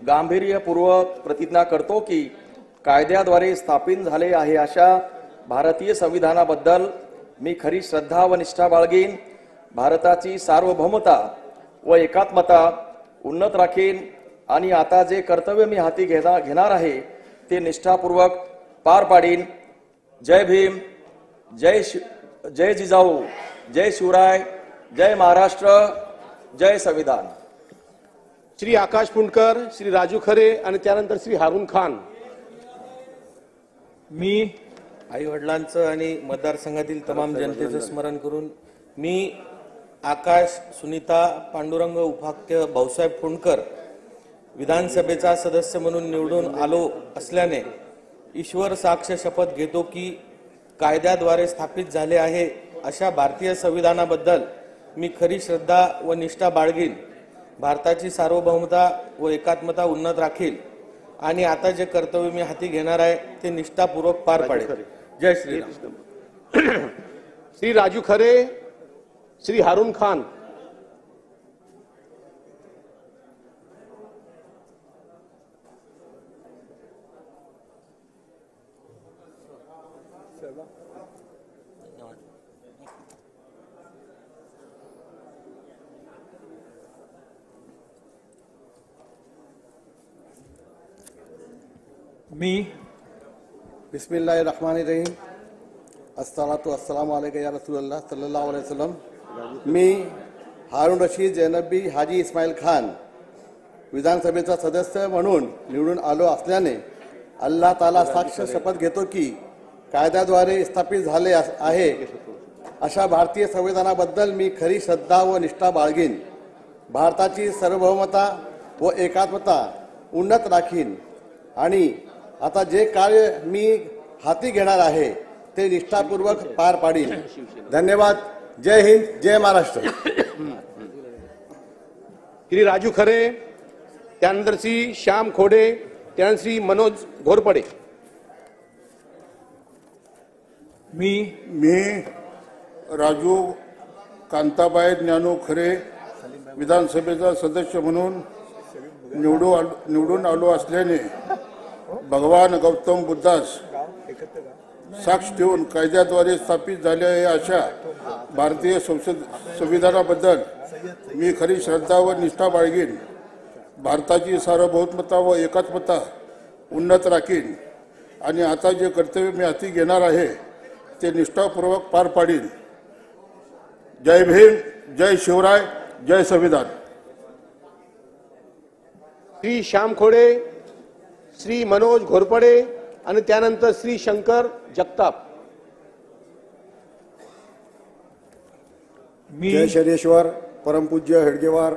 Speaker 8: गांभीर्यपूर्वक प्रतिज्ञा करतो की कायद्याद्वारे स्थापित झाले आहे अशा भारतीय संविधानाबद्दल मी खरी श्रद्धा व निष्ठा बाळगीन. भारताची सार्वभौमता व एकात्मता उन्नत राखीन आणि आता जे कर्तव्य मी हाती घेणार आहे ते निष्ठापूर्वक पार पाडीन. जय भीम, जय जिजाऊ, जय शिवराय, जय महाराष्ट्र, जय संविधान.
Speaker 7: श्री आकाश फुंडकर, श्री राजू खरे आणि त्यानंतर श्री हारून खान.
Speaker 18: मी आई वडिलांचं आणि मतदारसंघातील तमाम जनतेचं स्मरण करून मी आकाश सुनीता पांडुरंग उपाख्य भाऊसाहेब फुंडकर विधानसभेचा सदस्य म्हणून निवडून आलो असल्याने ईश्वर साक्ष शपथ घेतो की कायद्याद्वारे स्थापित झाले आहे अशा भारतीय संविधानाबद्दल मी खरी श्रद्धा व निष्ठा बाळगीन. भारताची सार्वभौमता व एकात्मता उन्नत राखील आणि आता जे कर्तव्य मी हाती घेणार आहे ते निष्ठापूर्वक पार पाडेल. जय श्रीराम.
Speaker 7: श्री राजू खरे, श्री हारून खान.
Speaker 17: मी बिस्मिल्लाहिर्रहमानिर्रहीम अस्सलातु अस्सलामु अलैका या रसूलल्लाह सल्लल्लाहु अलैहि वसल्लम. मी हारून रशीद जैनबी हाजी इस्माईल खान विधानसभेचा सदस्य म्हणून निवडून आलो असल्याने अल्लाह ताला साक्ष शपथ घेतो की कायद्याद्वारे स्थापित झाले आहे
Speaker 19: अशा भारतीय संविधानाबद्दल मी खरी श्रद्धा व निष्ठा बाळगीन. भारताची सार्वभौमता व एकात्मता उन्नत राखीन आणि आता जे कार्य मी हाती घेणार आहे ते निष्ठापूर्वक पार पाडीन. धन्यवाद. जय हिंद, जय महाराष्ट्र.
Speaker 7: श्री राजू खरे, त्यानंतर श्री श्याम खोडे, त्यानंतर श्री मनोज घोरपडे.
Speaker 20: मी राजू कांताबाई ज्ञानू खरे विधानसभेचा सदस्य म्हणून निवडून आलो असल्याने भगवान गौतम बुद्धास साक्ष ठेवून कायद्याद्वारे स्थापित झाले आहे अशा भारतीय संविधानाबद्दल मी खरी श्रद्धा व निष्ठा बाळगीन. भारताची सार्वभौमता व एकात्मता उन्नत राखीन आणि आता जे कर्तव्य मी हाती घेणार आहे ते निष्ठापूर्वक पार पाडीन. जय भीम, जय शिवराय, जय संविधान.
Speaker 7: श्री श्याम खोडे, श्री मनोज घोरपडे आणि त्यानंतर श्री शंकर जगताप.
Speaker 21: जय शनेश्वर. परमपूज्य हेडगेवार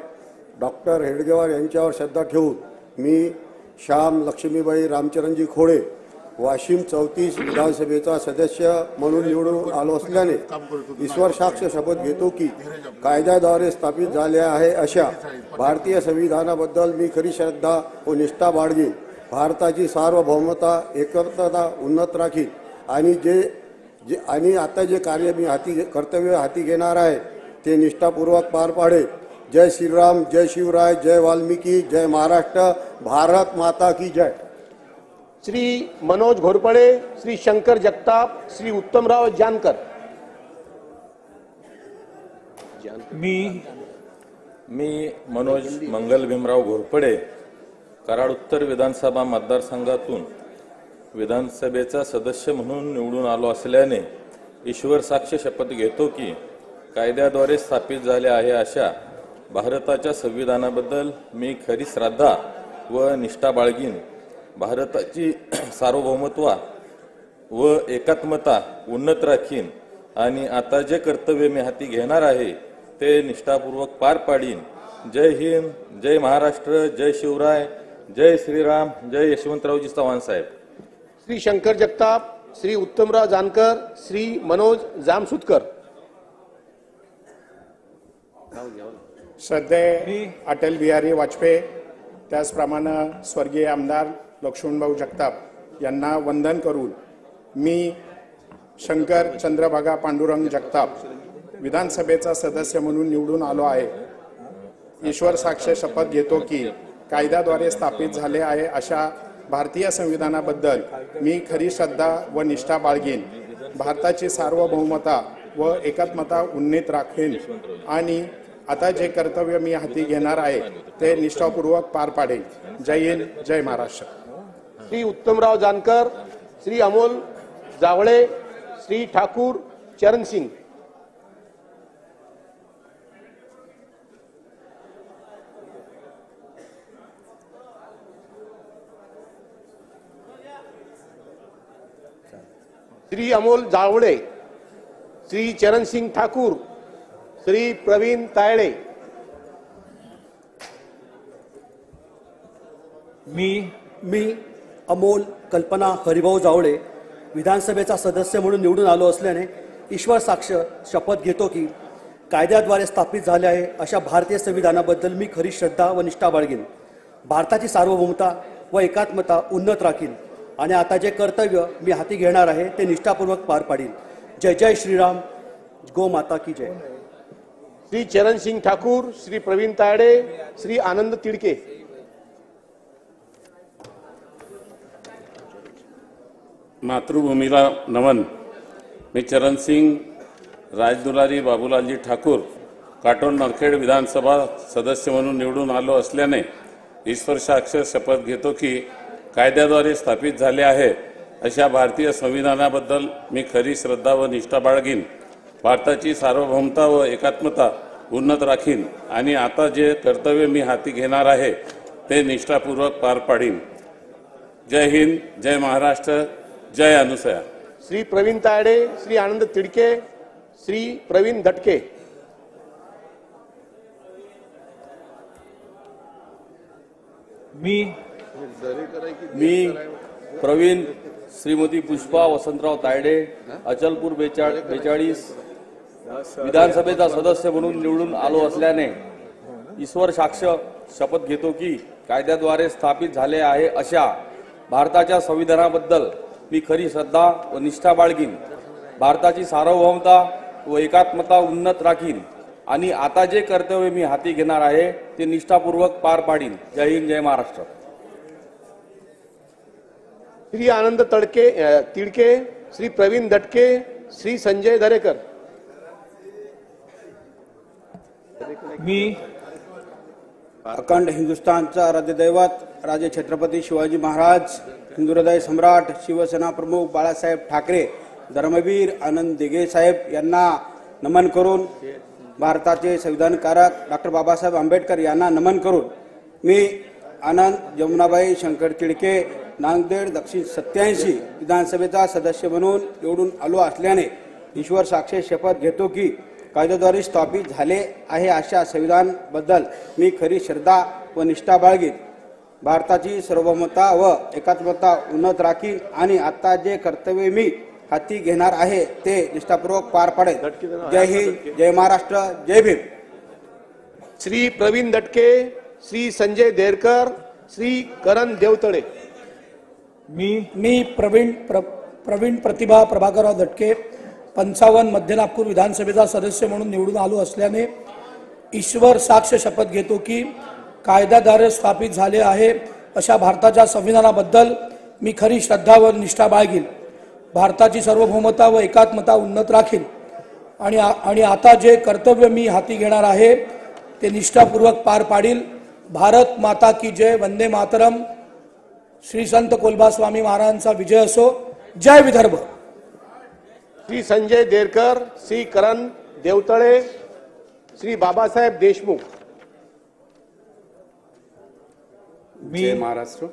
Speaker 21: डॉक्टर हेडगेवार यांच्यावर श्रद्धा ठेवून मी श्याम लक्ष्मीबाई रामचरणजी खोडे वाशिम 34 विधानसभेचा सदस्य म्हणून निवडून आलो असल्याने ईश्वर साक्ष शपथ घेतो की कायद्याद्वारे स्थापित झाले आहे अशा भारतीय संविधानाबद्दल मी खरी श्रद्धा व निष्ठा बाळगीन. भारताची सार्वभौमता एकता उन्नत राखीन आणि आता जे कार्य मी कर्तव्य हाती घेणार आहे ते निष्ठापूर्वक पार पाडेल. जय श्रीराम, जय शिवराय, जय वाल्मिकी, जय महाराष्ट्र. भारत माता की जय.
Speaker 7: श्री मनोज घोरपडे, श्री शंकर जगताप, श्री उत्तमराव जानकर.
Speaker 22: मी मनोज मंगल भीमराव घोरपडे कराड उत्तर विधानसभा मतदारसंघातून विधानसभेचा सदस्य म्हणून निवडून आलो असल्याने ईश्वर साक्ष शपथ घेतो की कायद्याद्वारे स्थापित झाले आहे अशा भारताच्या संविधानाबद्दल मी खरी श्रद्धा व निष्ठा बाळगीन. भारताची सार्वभौमत्व व एकात्मता उन्नत राखीन आणि आता जे कर्तव्य मी हाती घेणार आहे ते निष्ठापूर्वक पार पाडीन. जय हिंद, जय महाराष्ट्र, जय शिवराय, जय श्रीराम, जय यशवंतरावजी चव्हाण साहेब.
Speaker 7: श्री शंकर जगताप, श्री उत्तमराव जानकर, श्री मनोज जामसुतकर.
Speaker 23: श्रद्धेय अटल बिहारी वाजपेयी, त्याचप्रमाणे स्वर्गीय आमदार लक्ष्मणभाऊ जगताप यांना वंदन करून मी शंकर चंद्रभागा पांडुरंग जगताप विधानसभेचा सदस्य म्हणून निवडून आलो आहे. ईश्वर साक्ष शपथ घेतो की कायद्याद्वारे स्थापित झाले आहे अशा भारतीय संविधानाबद्दल मी खरी श्रद्धा व निष्ठा बाळगीन. भारताची सार्वभौमता व एकात्मता उन्नत राखीन आणि आता जे कर्तव्य मी हाती घेणार आहे ते निष्ठापूर्वक पार पाडेल. जय हिंद, जय महाराष्ट्र.
Speaker 7: श्री उत्तमराव जानकर, श्री अमोल जावळे, श्री ठाकूर चरण सिंग. श्री अमोल जावळे, श्री चरण सिंग ठाकूर, श्री प्रवीण तायडे.
Speaker 26: मी अमोल कल्पना हरिभाऊ जावळे विधानसभेचा सदस्य म्हणून निवडून आलो असल्याने ईश्वर साक्ष शपथ घेतो की कायद्याद्वारे स्थापित झाले आहे अशा भारतीय संविधानाबद्दल मी खरी श्रद्धा व निष्ठा बाळगीन. भारताची सार्वभौमता व एकात्मता उन्नत राखीन आणि आता जे कर्तव्य मी हाती घेणार आहे ते निष्ठापूर्वक पार पाडीन. जय जय श्रीराम, गो माता की जय.
Speaker 7: श्री चरण सिंग ठाकूर, श्री प्रवीण तायडे, श्री आनंद तिडके.
Speaker 10: मातृभूमीला नमन. मी चरण सिंग राजदुलारी बाबूलालजी ठाकूर काटोल नरखेड विधानसभा सदस्य म्हणून निवडून आलो असल्याने ईश्वर साक्ष शपथ घेतो की कायद्याद्वारे स्थापित झाले आहे अशा भारतीय संविधानाबद्दल मी खरी श्रद्धा व निष्ठा बाळगीन. भारताची सार्वभौमता व एकात्मता उन्नत राखीन आणि आता जे कर्तव्य मी हाती घेणार आहे ते निष्ठापूर्वक पार पाडीन. जय हिंद, जय महाराष्ट्र, जय अनुसया.
Speaker 7: श्री प्रवीण तायडे, श्री आनंद तिडके, श्री प्रवीण दटके,
Speaker 1: मी
Speaker 22: प्रवीण श्रीमती पुष्पा वसंतराव तायडे, अचलपूर 42 विधानसभेचा सदस्य म्हणून निवडून आलो असल्याने ईश्वर साक्ष शपथ घेतो की कायद्याद्वारे स्थापित झाले आहे अशा भारताच्या संविधानाबद्दल मी खरी श्रद्धा व निष्ठा बाळगीन, भारताची सार्वभौमता व एकात्मता उन्नत राखीन आणि आता जे कर्तव्य मी हाती घेणार आहे ते निष्ठापूर्वक पार पाडीन. जय हिंद, जय महाराष्ट्र.
Speaker 7: श्री आनंद तिडके, श्री प्रवीण दटके, श्री संजय दरेकर.
Speaker 1: मी
Speaker 2: अखंड हिंदुस्थानचा राज्यदैवत राजे छत्रपती शिवाजी महाराज, हिंदू हृदय सम्राट, शिवसेना प्रमुख बाळासाहेब ठाकरे, धर्मवीर आनंद दिघे साहेब यांना नमन करून, भारताचे संविधानकारक डॉक्टर बाबासाहेब आंबेडकर यांना नमन करून मी आनंद जमुनाबाई शंकर तिडके, नांदेड दक्षिण 87 विधानसभेचा सदस्य म्हणून निवडून आलो असल्याने ईश्वर साक्षी शपथ घेतो की कायद्याद्वारे स्थापित झाले आहे अशा संविधानाबद्दल मी खरी श्रद्धा व निष्ठा बाळगीन, भारताची सार्वभौमता व एकात्मता उन्नत राखीन आणि आता जे कर्तव्य मी हाती घेणार आहे ते निष्ठापूर्वक पार पाडेल. जय हिंद, जय महाराष्ट्र, जय भीम.
Speaker 7: श्री प्रवीण दटके, श्री संजय देरकर, श्री करण देवतळे.
Speaker 3: मी प्रवीण प्रतिभा प्रभाकरराव दटके 55 मध्य नागपूर विधानसभेचा सदस्य म्हणून निवडून आलो असल्याने ईश्वर साक्ष शपथ घेतो की कायद्याद्वारे स्थापित झाले आहे अशा भारताच्या संविधानाबद्दल मी खरी श्रद्धा व निष्ठा बाळगीन, भारताची सार्वभौमता व एकात्मता उन्नत राखीन आणि आता जे कर्तव्य मी हाती घेणार आहे ते निष्ठापूर्वक पार पाडील. भारत माता की जय, वंदे मातरम. श्री संत कोलबा स्वामी महाराजांचा विजय असो. जय विदर्भ.
Speaker 7: श्री संजय देरकर, श्री करण देवतळे, श्री बाबासाहेब देशमुख.
Speaker 5: जय महाराष्ट्र.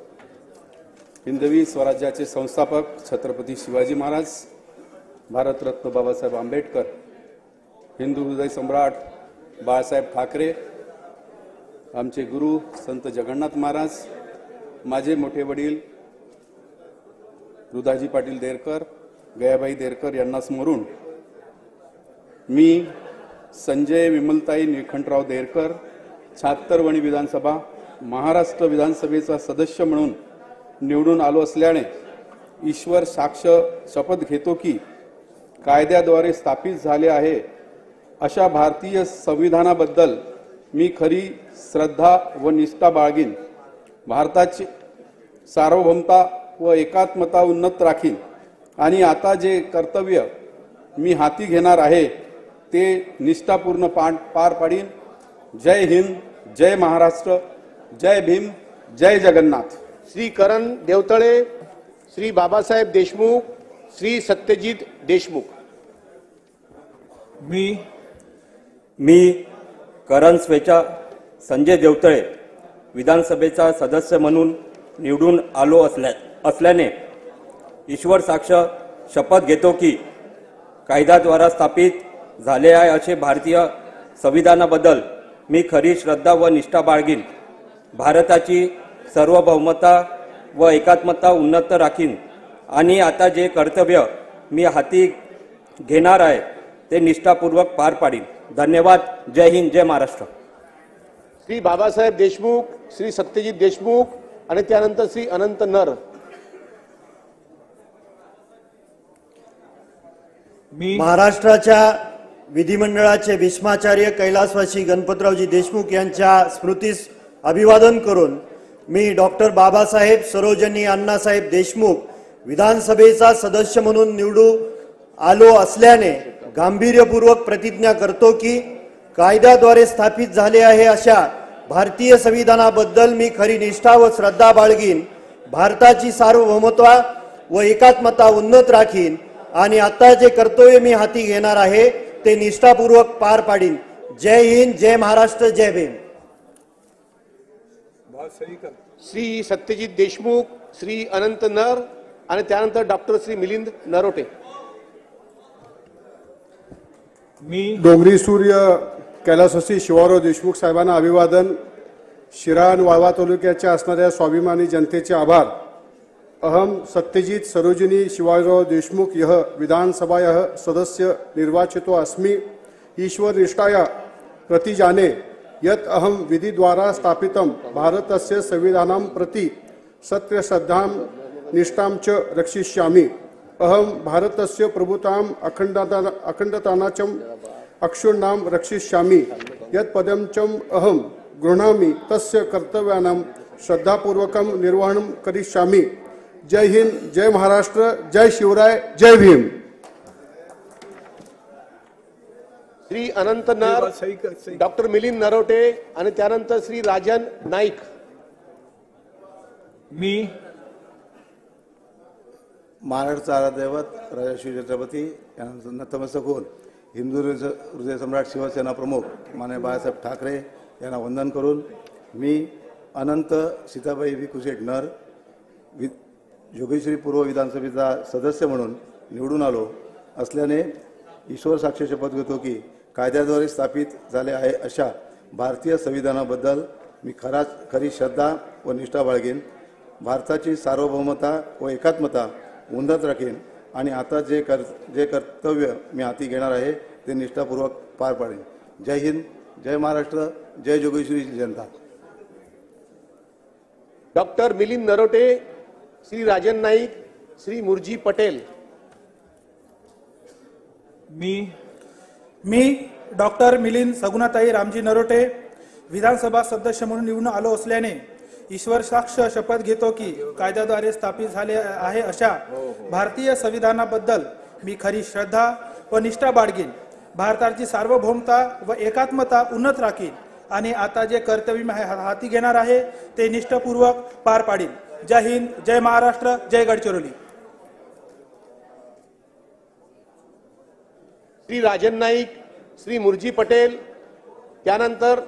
Speaker 5: हिंदवी स्वराज्याचे संस्थापक छत्रपती शिवाजी महाराज, भारतरत्न बाबासाहेब आंबेडकर, हिंदू हृदय सम्राट बाळासाहेब ठाकरे, आमचे गुरु संत जगन्नाथ महाराज, माझे मोठे वडील रुदाजी पाटील देरकर, गयाबाई देरकर यांना स्मरून मी संजय विमलताई निळकंठराव देरकर 76 वणी विधानसभा महाराष्ट्र विधानसभेचा सदस्य म्हणून निवडून आलो असल्याने ईश्वर साक्ष शपथ घेतो की कायद्याद्वारे स्थापित झाले आहे अशा भारतीय संविधानाबद्दल मी खरी श्रद्धा व निष्ठा बाळगीन, भारताची सार्वभौमता व एकात्मता उन्नत राखीन आणि आता जे कर्तव्य मी हाती घेणार आहे ते निष्ठापूर्ण पार पाडीन. जय हिंद, जय महाराष्ट्र, जय भीम, जय जगन्नाथ.
Speaker 7: श्री करण देवतळे, श्री बाबासाहेब देशमुख, श्री सत्यजित देशमुख.
Speaker 6: मी करण स्वेच्छा संजय देवतळे विधानसभेचा सदस्य म्हणून निवडून आलो असल्याने ईश्वर साक्ष शपथ घेतो की कायद्याद्वारे स्थापित झाले आहे असे भारतीय संविधानाबद्दल मी खरी श्रद्धा व निष्ठा बाळगीन, भारताची सार्वभौमता व एकात्मता उन्नत राखीन आणि आता जे कर्तव्य मी हाती घेणार आहे ते निष्ठापूर्वक पार पाडीन. धन्यवाद. जय हिंद, जय महाराष्ट्र.
Speaker 7: श्री बाबासाहेब देशमुख, श्री सत्यजित देशमुख आणि त्यानंतर श्री अनंत नर.
Speaker 9: महाराष्ट्राच्या विधिमंडळाचे भीष्माचार्य कैलासवासी गणपतरावजी देशमुख यांच्या स्मृतीस अभिवादन करून मी डॉक्टर बाबासाहेब सरोजिनी अण्णासाहेब देशमुख विधानसभेचा सदस्य म्हणून निवडून आलो असल्याने गांभीर्यपूर्वक प्रतिज्ञा करतो की कायद्याद्वारे स्थापित झाले आहे अशा भारतीय संविधानाबद्दल मी खरी निष्ठा व श्रद्धा बाळगीन, भारताची सार्वभौमता व एकात्मता उन्नत राखीन आणि आता जे कर्तव्य मी हाती घेणार आहे ते निष्ठापूर्वक पार पाडीन. जय हिंद, जय महाराष्ट्र, जय भीम.
Speaker 7: श्री सत्यजित देशमुख, श्री अनंत नर आणि त्यानंतर डॉक्टर श्री मिलिंद नरोटे.
Speaker 1: मी
Speaker 17: डोंगरी सूर्य कैलासवासी शिवाजीराव देशमुख साहेबांना अभिवादन. शिरान वाळवा तालुक्याच्या असणाऱ्या स्वाभिमानी जनतेचे आभार. अहम सत्यजित सरोजिनी शिवाजीराव देशमुख यह विधानसभायः सदस्य निर्वाचितो अस्मि. ईश्वर निष्ठाया प्रति जाने यत् अहम विधि द्वारा स्थापितं भारतस्य संविधानं प्रति सत्य श्रद्धां निष्ठां च रक्षिष्यामि. अहम भारतस्य प्रभुताम् अखंडतानाचम् अक्षुण्णां रक्षिष्यामि. यत् पदं च अहम गृह्णामि तस्य कर्तव्यानां श्रद्धापूर्वकं निर्वहणं करिष्यामि. जय हिंद, जय महाराष्ट्र, जय शिवराय, जय भीम.
Speaker 7: श्री अनंत नर, डॉक्टर मिलिंद नरोटे आणि त्यानंतर श्री राजन नाईक.
Speaker 1: मी
Speaker 11: महाराष्ट्राचा आराध्यदैवत राजश्री छत्रपती यांना नतमस्तक होऊन हिंदू हृदय सम्राट शिवसेना प्रमुख माननीय बाळासाहेब ठाकरे यांना वंदन करून मी अनंत सीताबाई वि कुशेट नर जोगेश्वरी पूर्व विधानसभेचा सदस्य म्हणून निवडून आलो असल्याने ईश्वर साक्षी शपथ घेतो की कायद्याद्वारे स्थापित झाले आहे अशा भारतीय संविधानाबद्दल मी खरी श्रद्धा व निष्ठा बाळगेन. भारताची सार्वभौमता व एकात्मता उन्नत राखीन आणि आता जे कर्तव्य मी हाती घेणार आहे ते निष्ठापूर्वक पार पाडेन. जय हिंद, जय महाराष्ट्र, जय जोगेश्वरी जनता.
Speaker 7: डॉक्टर मिलिंद नरोटे, श्री राजन नाईक, श्री मुरजी पटेल.
Speaker 3: मी डॉक्टर मिलिंद सगुणाताई रामजी नरोटे विधानसभा सदस्य म्हणून निवडून आलो असल्याने ईश्वर साक्ष शपथ घेतो की कायद्याद्वारे स्थापित झाले आहे अशा भारतीय संविधानाबद्दल मी खरी श्रद्धा व निष्ठा बाळगीन. भारताची सार्वभौमता व एकात्मता उन्नत राखीन आणि आता जे कर्तव्य मी हाती घेणार आहे ते निष्ठापूर्वक पार पाडीन. जय हिंद, जय महाराष्ट्र, जय गडचिरोली.
Speaker 7: श्री राजन नाईक, श्री मुरजी पटेल, त्यानंतर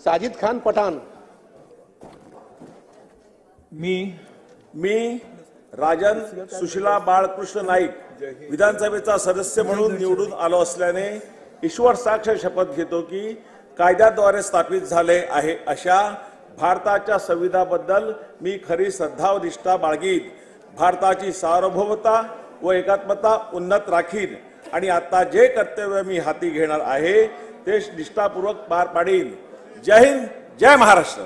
Speaker 7: साजिद खान पठाण.
Speaker 12: मी राजन सुशीला बाळकृष्ण नाईक विधानसभेचा सदस्य म्हणून निवडून आलो असल्याने ईश्वर साक्ष शपथ घेतो की कायद्याद्वारे स्थापित झाले आहे अशा भारताच्या संविधानाबद्दल मी खरी श्रद्धा व निष्ठा बाळगीन. भारताची सार्वभौमता व एकात्मता उन्नत राखीन आणि आता जे कर्तव्य मी हाती घेणार आहे ते निष्ठापूर्वक पार पाडीन. जय हिंद, जय महाराष्ट्र.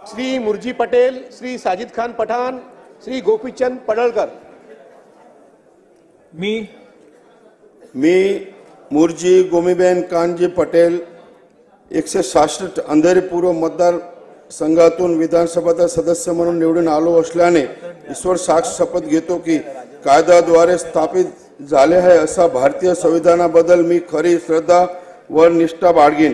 Speaker 7: श्री मुरजी पटेल, श्री साजिद खान पठाण, श्री गोपीचंद पडळकर.
Speaker 20: मी मुरजी गोमीबेन कानजी पटेल 166 अंधेरी पूर्व मतदार संघातून विधानसभेचा सदस्य म्हणून निवडून आलो असल्याने ईश्वर साक्ष शपथ घेतो की कायद्याद्वारे स्थापित झाले आहे असा भारतीय संविधानाबद्दल मी खरी श्रद्धा व निष्ठा बाळगीन.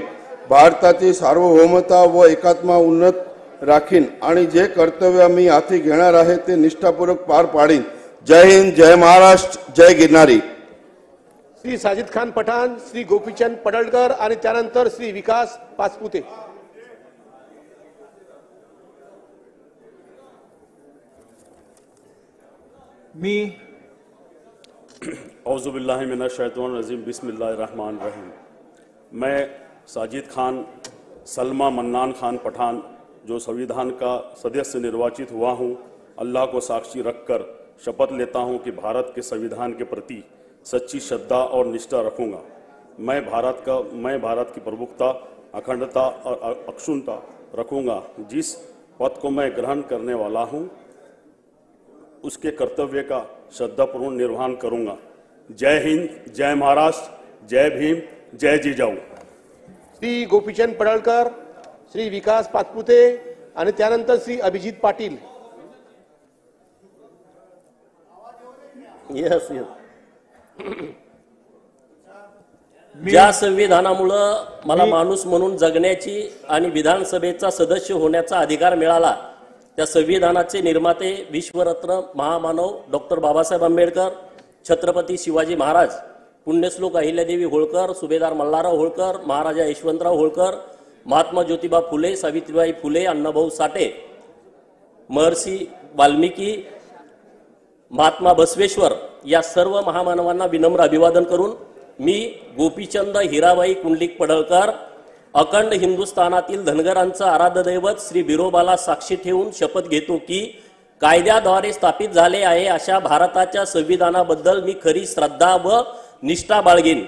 Speaker 20: भारताची सार्वभौमता व एकात्मता उन्नत राखीन आणि जे कर्तव्य मी हाती घेणार आहे ते निष्ठापूर्वक पार पाडीन. जय हिंद, जय महाराष्ट्र, जय गिरनारी.
Speaker 7: श्री साजिद खान पठाण, श्री गोपीचंद पडळकर आणि त्यानंतर श्री विकास पाचपुते.
Speaker 10: औज़ुबिल्लाहि मिनश्शैतानिर्रजीम बिस्मिल्लाहिर्रहमानिर्रहीम. मैं साजिद खान सलमा मन्नान खान पठान जो संविधान का सदस्य निर्वाचित हुआ हूँ, अल्लाह को साक्षी रखकर शपथ लेता हूँ कि भारत के संविधान के प्रति सच्ची श्रद्धा और निष्ठा रखूँगा. मैं भारत की प्रभुत्ता, अखंडता और अक्षुण्णता रखूँगा. जिस पद को मैं ग्रहण करने वाला हूँ उसके कर्तव्य का श्रद्धापूर्ण निर्वहन करूँगा. जय हिंद, जय महाराष्ट्र, जय भीम, जय जिजाऊ.
Speaker 7: श्री गोपीचंद पडळकर, श्री विकास पाचपुते आणि त्यानंतर श्री अभिजित पाटील.
Speaker 13: यस ज्या संविधानामुळं मला माणूस म्हणून जगण्याची आणि विधानसभेचा सदस्य होण्याचा अधिकार मिळाला त्या संविधानाचे निर्माते विश्वरत्न महामानव डॉक्टर बाबासाहेब आंबेडकर, छत्रपती शिवाजी महाराज, पुण्यश्लोक अहिल्यादेवी होळकर, सुभेदार मल्हारराव होळकर, महाराजा यशवंतराव होळकर, महात्मा ज्योतिबा फुले, सावित्रीबाई फुले, अण्णाभाऊ साठे, महर्षी वाल्मिकी, महात्मा बसवेश्वर या सर्व महामानवांना विनम्र अभिवादन करून मी गोपीचंद हिराबाई कुंडलिक पडळकर अखंड हिंदुस्थानातील धनगरांचं आराध्य दैवत श्री बिरोबाला साक्षी ठेवून शपथ घेतो की कायद्याद्वारे स्थापित झाले आहे अशा भारताच्या संविधानाबद्दल मी खरी श्रद्धा व निष्ठा बाळगीन,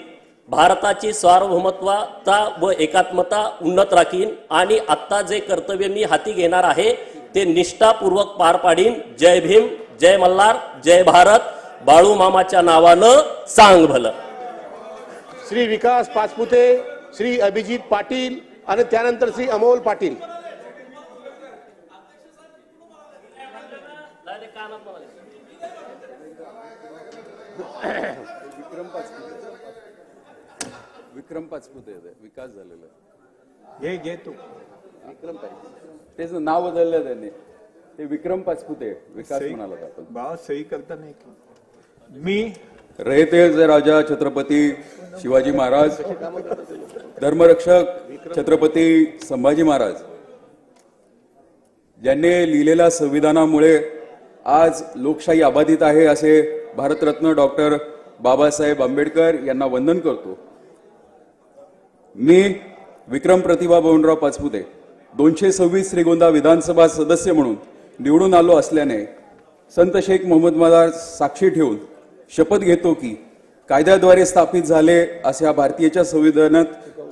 Speaker 13: भारताची सार्वभौमत्वता व एकात्मता उन्नत राखीन आणि आत्ता जे कर्तव्य मी हाती घेणार आहे ते निष्ठापूर्वक पार पाडीन. जय भीम, जय मल्हार, जय भारत. बाळू मामाच्या नावानं सांग भलं.
Speaker 7: श्री विकास पाचपुते, श्री अभिजित पाटील आणि त्यानंतर श्री अमोल पाटील.
Speaker 5: विक्रम पाचपुते विकास झालेला
Speaker 1: हे घे तू.
Speaker 5: विक्रम तेच नाव बदललं त्यांनी, ते विक्रम पाचपुते विकास म्हणाला आपण.
Speaker 1: भाव सही करता नाही का? मी
Speaker 5: रयतेचे राजा छत्रपती शिवाजी महाराज, धर्मरक्षक छत्रपती संभाजी महाराज ज्यांनी लिहिलेल्या संविधानामुळे आज लोकशाही अबाधित आहे असे भारतरत्न डॉक्टर बाबासाहेब आंबेडकर यांना वंदन करतो. मी विक्रम प्रतिभा बळवंतराव पाचपुते 226 श्रीगोंदा विधानसभा सदस्य म्हणून निवडून आलो असल्याने संत शेख मोहम्मद मदार साक्षी ठेवून शपथ घेतो की कायद्याद्वारे स्थापित झाले अशा भारतीयच्या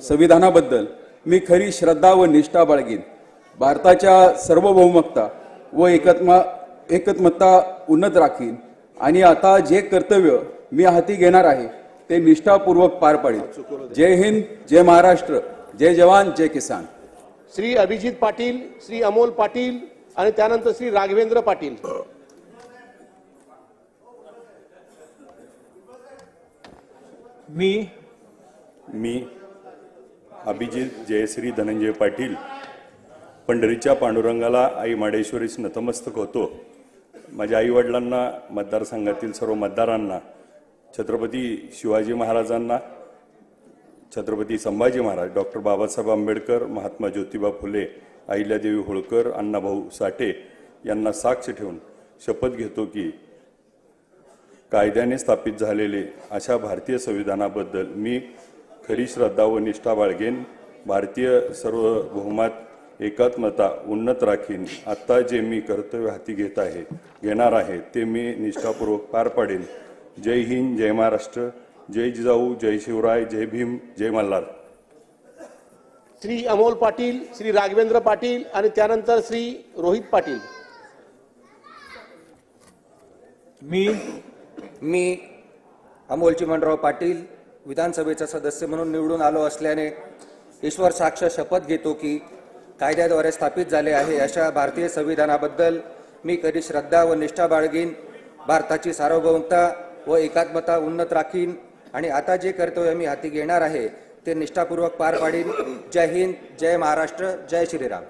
Speaker 5: संविधानाबद्दल मी खरी श्रद्धा व निष्ठा बाळगीन, भारताच्या सार्वभौमकता व एकत्मता उन्नत राखीन आणि आता जे कर्तव्य मी हाती घेणार आहे ते निष्ठापूर्वक पार पाडीन. जय हिंद, जय महाराष्ट्र, जय जवान, जय किसान.
Speaker 7: श्री अभिजित पाटील, श्री अमोल पाटील आणि त्यानंतर श्री राघवेंद्र पाटील.
Speaker 10: मी अभिजित जयश्री धनंजय पाटील पंढरीच्या पांडुरंगाला आई माडेश्वरीस नतमस्तक होतो. माझ्या आई वडिलांना, मतदारसंघातील सर्व मतदारांना, छत्रपती शिवाजी महाराजांना, छत्रपती संभाजी महाराज, डॉक्टर बाबासाहेब आंबेडकर, महात्मा ज्योतिबा फुले, अहिल्यादेवी होळकर, अण्णाभाऊ साठे यांना साक्ष ठेवून शपथ घेतो की कायद्याने स्थापित झालेले अशा भारतीय संविधानाबद्दल मी खरी श्रद्धा व निष्ठा बाळगेन, भारतीय सार्वभौमात एकात्मता उन्नत राखीन. आता जे मी कर्तव्य हाती घेणार आहे ते मी निष्ठापूर्वक पार पाडेन. जय हिंद, जय महाराष्ट्र, जय जिजाऊ, जय शिवराय, जय भीम, जय मल्हार.
Speaker 7: श्री अमोल पाटील, श्री राघवेंद्र पाटील आणि त्यानंतर श्री रोहित पाटील.
Speaker 4: मी अमोल चिमणराव पाटील विधानसभेचा सदस्य म्हणून निवडून आलो असल्याने ईश्वर साक्ष शपथ घेतो की कायद्याद्वारे स्थापित झाले आहे अशा भारतीय संविधानाबद्दल मी खरी श्रद्धा व निष्ठा बाळगीन, भारताची सार्वभौमता व एकात्मता उन्नत राखीन आणि आता जे कर्तव्य मी हाती घेणार आहे ते निष्ठापूर्वक पार पाडीन. जय हिंद, जय महाराष्ट्र, जय श्रीराम.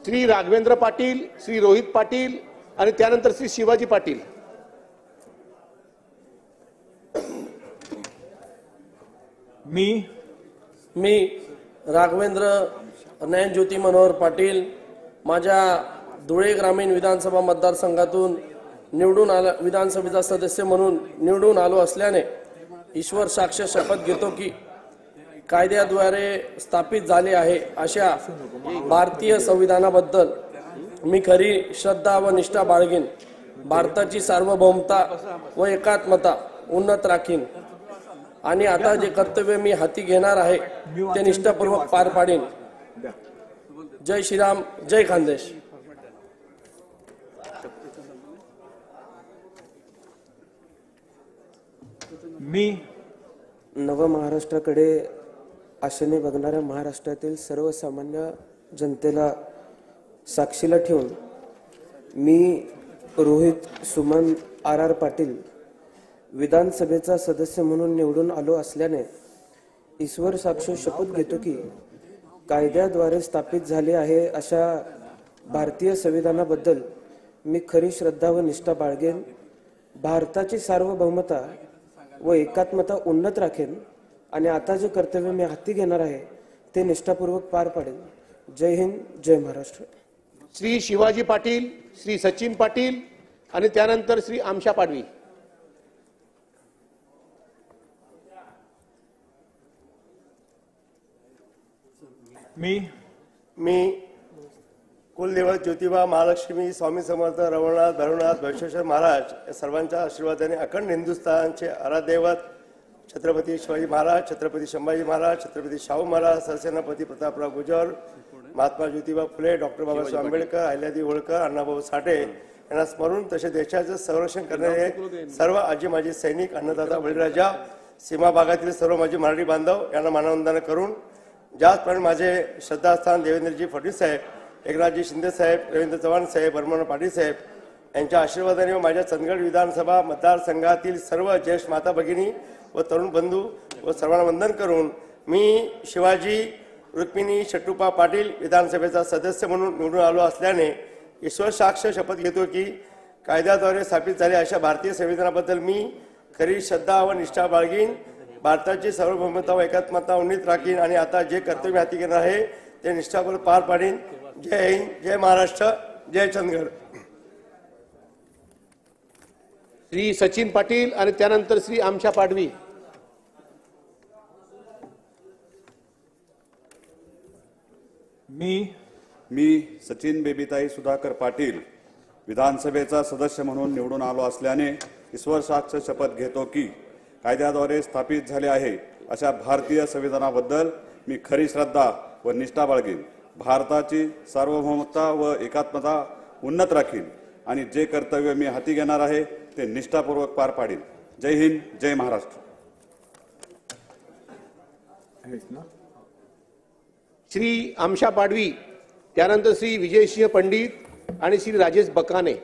Speaker 7: श्री राघवेंद्र पाटील, श्री रोहित पाटील आणि त्यानंतर श्री शिवाजी पाटील.
Speaker 14: मी राघवेंद्र ज्ञानज्योती मनोहर पाटील माझ्या धुळे ग्रामीण विधानसभा मतदारसंघातून विधानसभेचा सदस्य म्हणून निवडून आलो असल्याने ईश्वर साक्ष शपथ घेतो की कायद्याद्वारे स्थापित झाले आहे अशा भारतीय संविधानाबद्दल मी खरी श्रद्धा व निष्ठा बाळगीन, भारताची सार्वभौमता व एकात्मता उन्नत राखीन आणि आता जे कर्तव्य मी हाती घेणार आहे ते निष्ठापूर्वक पार पाडीन. जय श्रीराम, जय खानदेश.
Speaker 1: मी
Speaker 15: नव महाराष्ट्राकडे आशेने बघणाऱ्या महाराष्ट्रातील सर्वसामान्य जनतेला साक्षीला ठेवून मी रोहित सुमन आर पाटील विधानसभेचा सदस्य म्हणून निवडून आलो असल्याने ईश्वर साक्ष शपथ घेतो की कायद्याद्वारे स्थापित झाले आहे अशा भारतीय संविधानाबद्दल मी खरी श्रद्धा व निष्ठा बाळगेन, भारताची सार्वभौमता व एकात्मता उन्नत राखेन आणि आता जे कर्तव्य मी हाती घेणार आहे ते निष्ठापूर्वक पार पाडेन. जय हिंद, जय महाराष्ट्र.
Speaker 7: श्री शिवाजी पाटील, श्री सचिन पाटील आणि त्यानंतर श्री आमशा पाडवी.
Speaker 21: मी कुलदेवत ज्योतिबा महालक्ष्मी स्वामी समर्थ रवळनाथ भैरवनाथ भैरवेश्वर महाराज या सर्वांच्या आशीर्वादाने अखंड हिंदुस्थानचे आराध्यदैवत छत्रपती शिवाजी महाराज, छत्रपती संभाजी महाराज, छत्रपती शाहू महाराज, सरसेनापती प्रतापराव गुजर, महात्मा ज्योतिबा फुले, डॉक्टर बाबासाहेब आंबेडकर, अहिल्यादेवी होळकर, अण्णाभाऊ साठे यांना स्मरून तसे देशाचे संरक्षण करणारे सर्व आजी माजी सैनिक, अन्नदाता, बळीराजा, सीमा भागातील सर्व माझे मराठी बांधव यांना मानवंदना करून ज्याचप्रमाणे माझे श्रद्धास्थान देवेंद्रजी फडणवीस साहेब, एकनाथजी शिंदे साहेब, रवींद्र चव्हाण साहेब, बर्मन पाटील साहेब यांच्या आशीर्वादाने व माझ्या चंदगड विधानसभा मतदारसंघातील सर्व ज्येष्ठ माता भगिनी व तरुण बंधू व सर्वांना वंदन करून मी शिवाजी रुक्मिणी शट्टुपा पाटील विधानसभेचा सदस्य म्हणून निवडून आलो असल्याने ईश्वर साक्ष शपथ घेतो की कायद्याद्वारे स्थापित झालेल्या अशा भारतीय संविधानाबद्दल मी खरी श्रद्धा व निष्ठा बाळगीन, भारताची सार्वभौमता व एकात्मता उन्नीत राखीन आणि आता जे कर्तव्य हाती घेणार आहे ते निष्ठापूर्वक पार पाडीन. जय हिंद, जय महाराष्ट्र, जय चंदगड.
Speaker 7: श्री सचिन पाटील आणि त्यानंतर श्री आमशा पाडवी.
Speaker 8: मी सचिन बेबीताई सुधाकर पाटील विधानसभेचा सदस्य म्हणून निवडून आलो असल्याने ईश्वर साक्ष शपथ घेतो की कायद्याद्वारे स्थापित झाले आहे अशा भारतीय संविधानाबद्दल मी खरी श्रद्धा व निष्ठा बाळगीन, भारताची सार्वभौमता व एकात्मता उन्नत राखीन आणि जे कर्तव्य मी हाती घेणार आहे ते निष्ठापूर्वक पार पाडीन. जय हिंद, जय महाराष्ट्र.
Speaker 7: श्री आमशा पाडवी, त्यानंतर श्री विजयसिंह पंडित आणि श्री राजेश बकाने.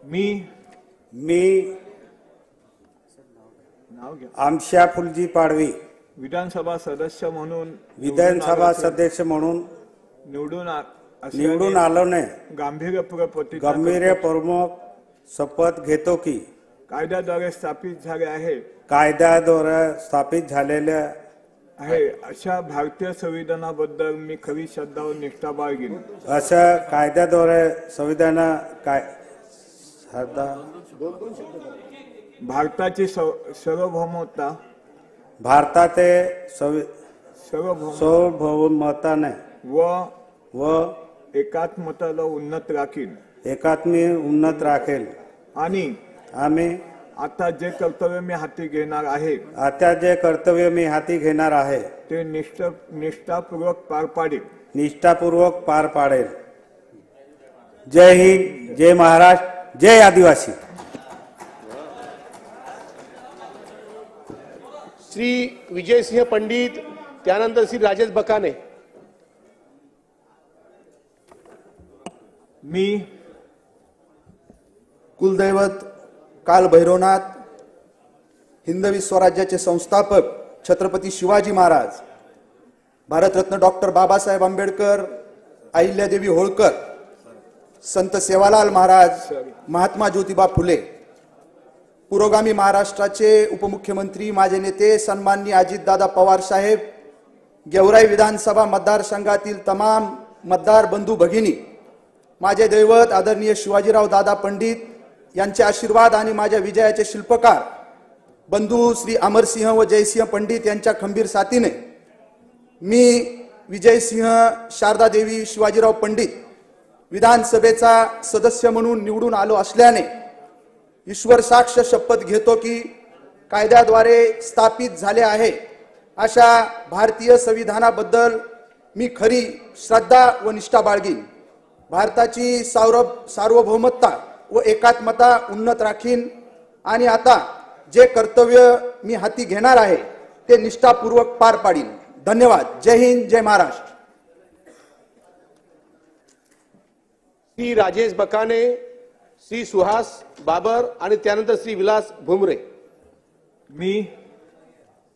Speaker 2: मी आमशा फुलजी पाडवी
Speaker 1: विधानसभा सदस्य म्हणून
Speaker 2: निवडून आलोने
Speaker 1: गांभीर्यपूर्वक
Speaker 2: शपथ घेतो की
Speaker 1: कायद्याद्वारे स्थापित झालेल्या आहे अशा भारतीय संविधानाबद्दल मी खरी श्रद्धा व निष्ठा बाळगीन.
Speaker 2: अशा कायद्याद्वारे संविधान
Speaker 1: भारताची सार्वभौमता
Speaker 2: सार्वभौमताने व
Speaker 1: एकात्मताला उन्नत
Speaker 2: राखेल
Speaker 1: आणि
Speaker 2: आम्ही
Speaker 1: आता जे कर्तव्य मी हाती घेणार आहे ते निष्ठापूर्वक पार पाडेल.
Speaker 2: जय हिंद, जय महाराष्ट्र, जय आदिवासी.
Speaker 7: श्री विजयसिंह पंडित, त्यानंतर श्री राजेश बकाने.
Speaker 16: कुलदैवत काल भैरवनाथ, हिंदवी स्वराज्याचे संस्थापक छत्रपती शिवाजी महाराज, भारतरत्न डॉक्टर बाबासाहेब आंबेडकर, अहिल्यादेवी होळकर, संत सेवालाल महाराज, महात्मा ज्योतिबा फुले, पुरोगामी महाराष्ट्राचे उपमुख्यमंत्री माझे नेते सन्माननीय अजितदादा पवार साहेब, गेवराई विधानसभा मतदारसंघातील तमाम मतदार बंधू भगिनी, माझे दैवत आदरणीय शिवाजीराव दादा पंडित यांचे आशीर्वाद आणि माझ्या विजयाचे शिल्पकार बंधू श्री अमरसिंह व जयसिंह पंडित यांच्या खंबीर साथीने मी विजयसिंह शारदा देवी शिवाजीराव पंडित विधानसभेचा सदस्य म्हणून निवडून आलो असल्याने ईश्वर साक्ष शपथ घेतो की कायद्याद्वारे स्थापित झाले आहे अशा भारतीय संविधानाबद्दल मी खरी श्रद्धा व निष्ठा बाळगीन, भारताची सार्वभौमता व एकात्मता उन्नत राखीन आणि आता जे कर्तव्य मी हाती घेणार आहे ते निष्ठापूर्वक पार पाडीन. धन्यवाद. जय हिंद, जय महाराष्ट्र.
Speaker 7: श्री राजेश बकाने, श्री सुहास बाबर आणि त्यानंतर श्री विलास भुमरे.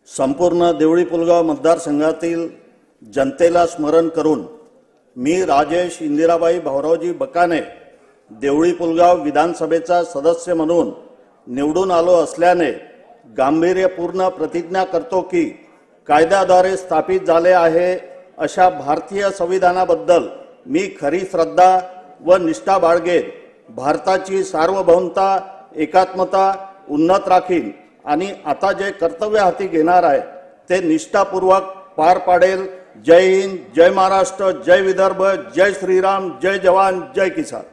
Speaker 18: संपूर्ण देवळी पुलगाव मतदारसंघातील जनतेला स्मरण करून मी राजेश इंदिराबाई भाऊरावजी बकाने देवळी पुलगाव विधानसभेचा सदस्य म्हणून निवडून आलो असल्याने गांभीर्यपूर्ण प्रतिज्ञा करतो की कायद्याद्वारे स्थापित झाले आहे अशा भारतीय संविधानाबद्दल मी खरी श्रद्धा व निष्ठा बाळगेन, भारताची सार्वभौमता एकात्मता उन्नत राखीन आणि आता जे कर्तव्य हाती घेणार आहे ते निष्ठापूर्वक पार पाडेल. जय हिंद, जय महाराष्ट्र, जय विदर्भ, जय श्रीराम, जय जवान, जय किसान.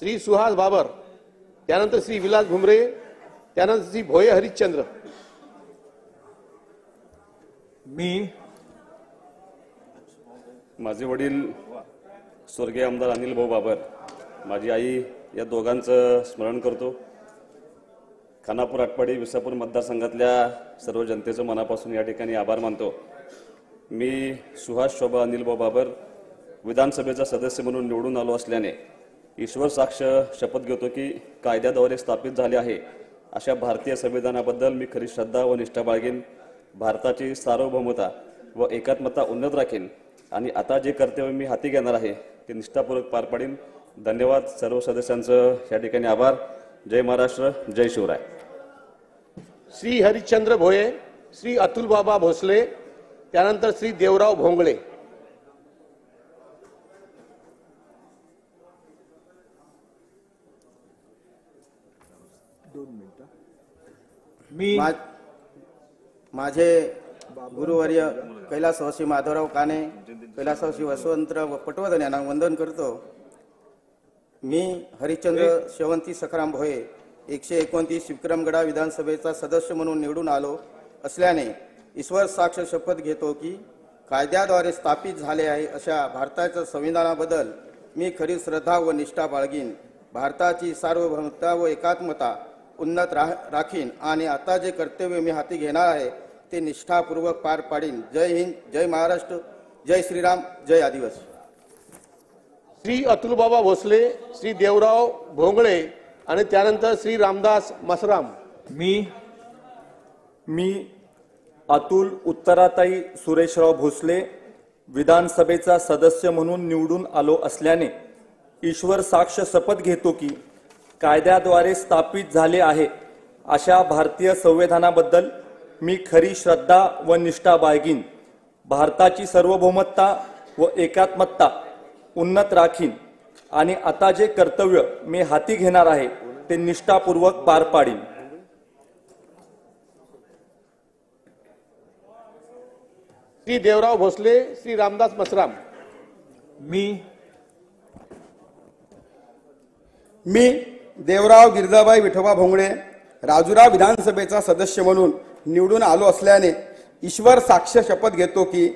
Speaker 7: श्री सुहास बाबर, त्यानंतर श्री विलास भुमरे, त्यानंतर श्री भोये हरिश्चंद्र.
Speaker 1: मी
Speaker 10: माझे वडील स्वर्गीय आमदार अनिल भाऊ बाबर, माझी आई या दोघांचं स्मरण करतो. खानापूर, आटपाडी, विसापूर मतदारसंघातल्या सर्व जनतेचं मनापासून या ठिकाणी आभार मानतो. मी सुहास शोभा अनिल भाऊ बाबर विधानसभेचा सदस्य म्हणून निवडून आलो असल्याने ईश्वर साक्ष शपथ घेतो की कायद्याद्वारे स्थापित झाले आहे अशा भारतीय संविधानाबद्दल मी खरी श्रद्धा व निष्ठा बाळगेन. भारताची सार्वभौमता व एकात्मता उन्नत राखीन आणि आता जे कर्तव्य मी हाती घेणार आहे ते निष्ठापूर्वक पार पाडीन. धन्यवाद. सर्व सदस्यांचं या ठिकाणी आभार. जय महाराष्ट्र, जय शिवराय.
Speaker 7: श्री हरिश्चंद्र भोये, श्री अतुल बाबा भोसले, त्यानंतर श्री देवराव भोंगळे.
Speaker 1: मी
Speaker 2: माझे गुरुवर्य कैलासवासी माधवराव काने, कैलासवासी वसवंतराव पटवर्धन यांना वंदन करतो. मी हरिश्चंद्र शेवंती सखाराम भोये 129 विक्रमगडा विधानसभेचा सदस्य म्हणून निवडून आलो असल्याने ईश्वर साक्ष शपथ घेतो की कायद्याद्वारे स्थापित झाले आहे अशा भारताच्या संविधानाबद्दल मी खरी श्रद्धा व निष्ठा बाळगीन. भारताची सार्वभौमता व एकात्मता उन्नत राखीन आणि आता जे कर्तव्य मी हाती घेणार आहे ते निष्ठापूर्वक पार पाडीन. जय हिंद, जय महाराष्ट्र, जय श्रीराम, जय आदिवासी.
Speaker 7: श्री अतुल बाबा भोसले, श्री देवराव भोंगळे आणि त्यानंतर श्री रामदास मसराम.
Speaker 6: मी अतुल उत्तराताई सुरेशराव भोसले विधानसभेचा सदस्य म्हणून निवडून आलो असल्याने ईश्वर साक्ष शपथ घेतो की कायद्याद्वारे स्थापित झाले आहे अशा भारतीय संविधानाबद्दल मी खरी श्रद्धा व निष्ठा बाळगीन. भारताची सार्वभौमता व एकात्मता उन्नत राखीन आणि आता जे कर्तव्य मी हाती घेणार आहे ते निष्ठापूर्वक पार पाडीन.
Speaker 7: श्री देवराव भोसले, श्री रामदास मसराम.
Speaker 2: मी देवराव गिरजाबाई विठोबा भोंगळे राजुरा विधानसभेचा सदस्य म्हणून निवडून आलो असल्याने ईश्वर साक्ष शपथ घेतो की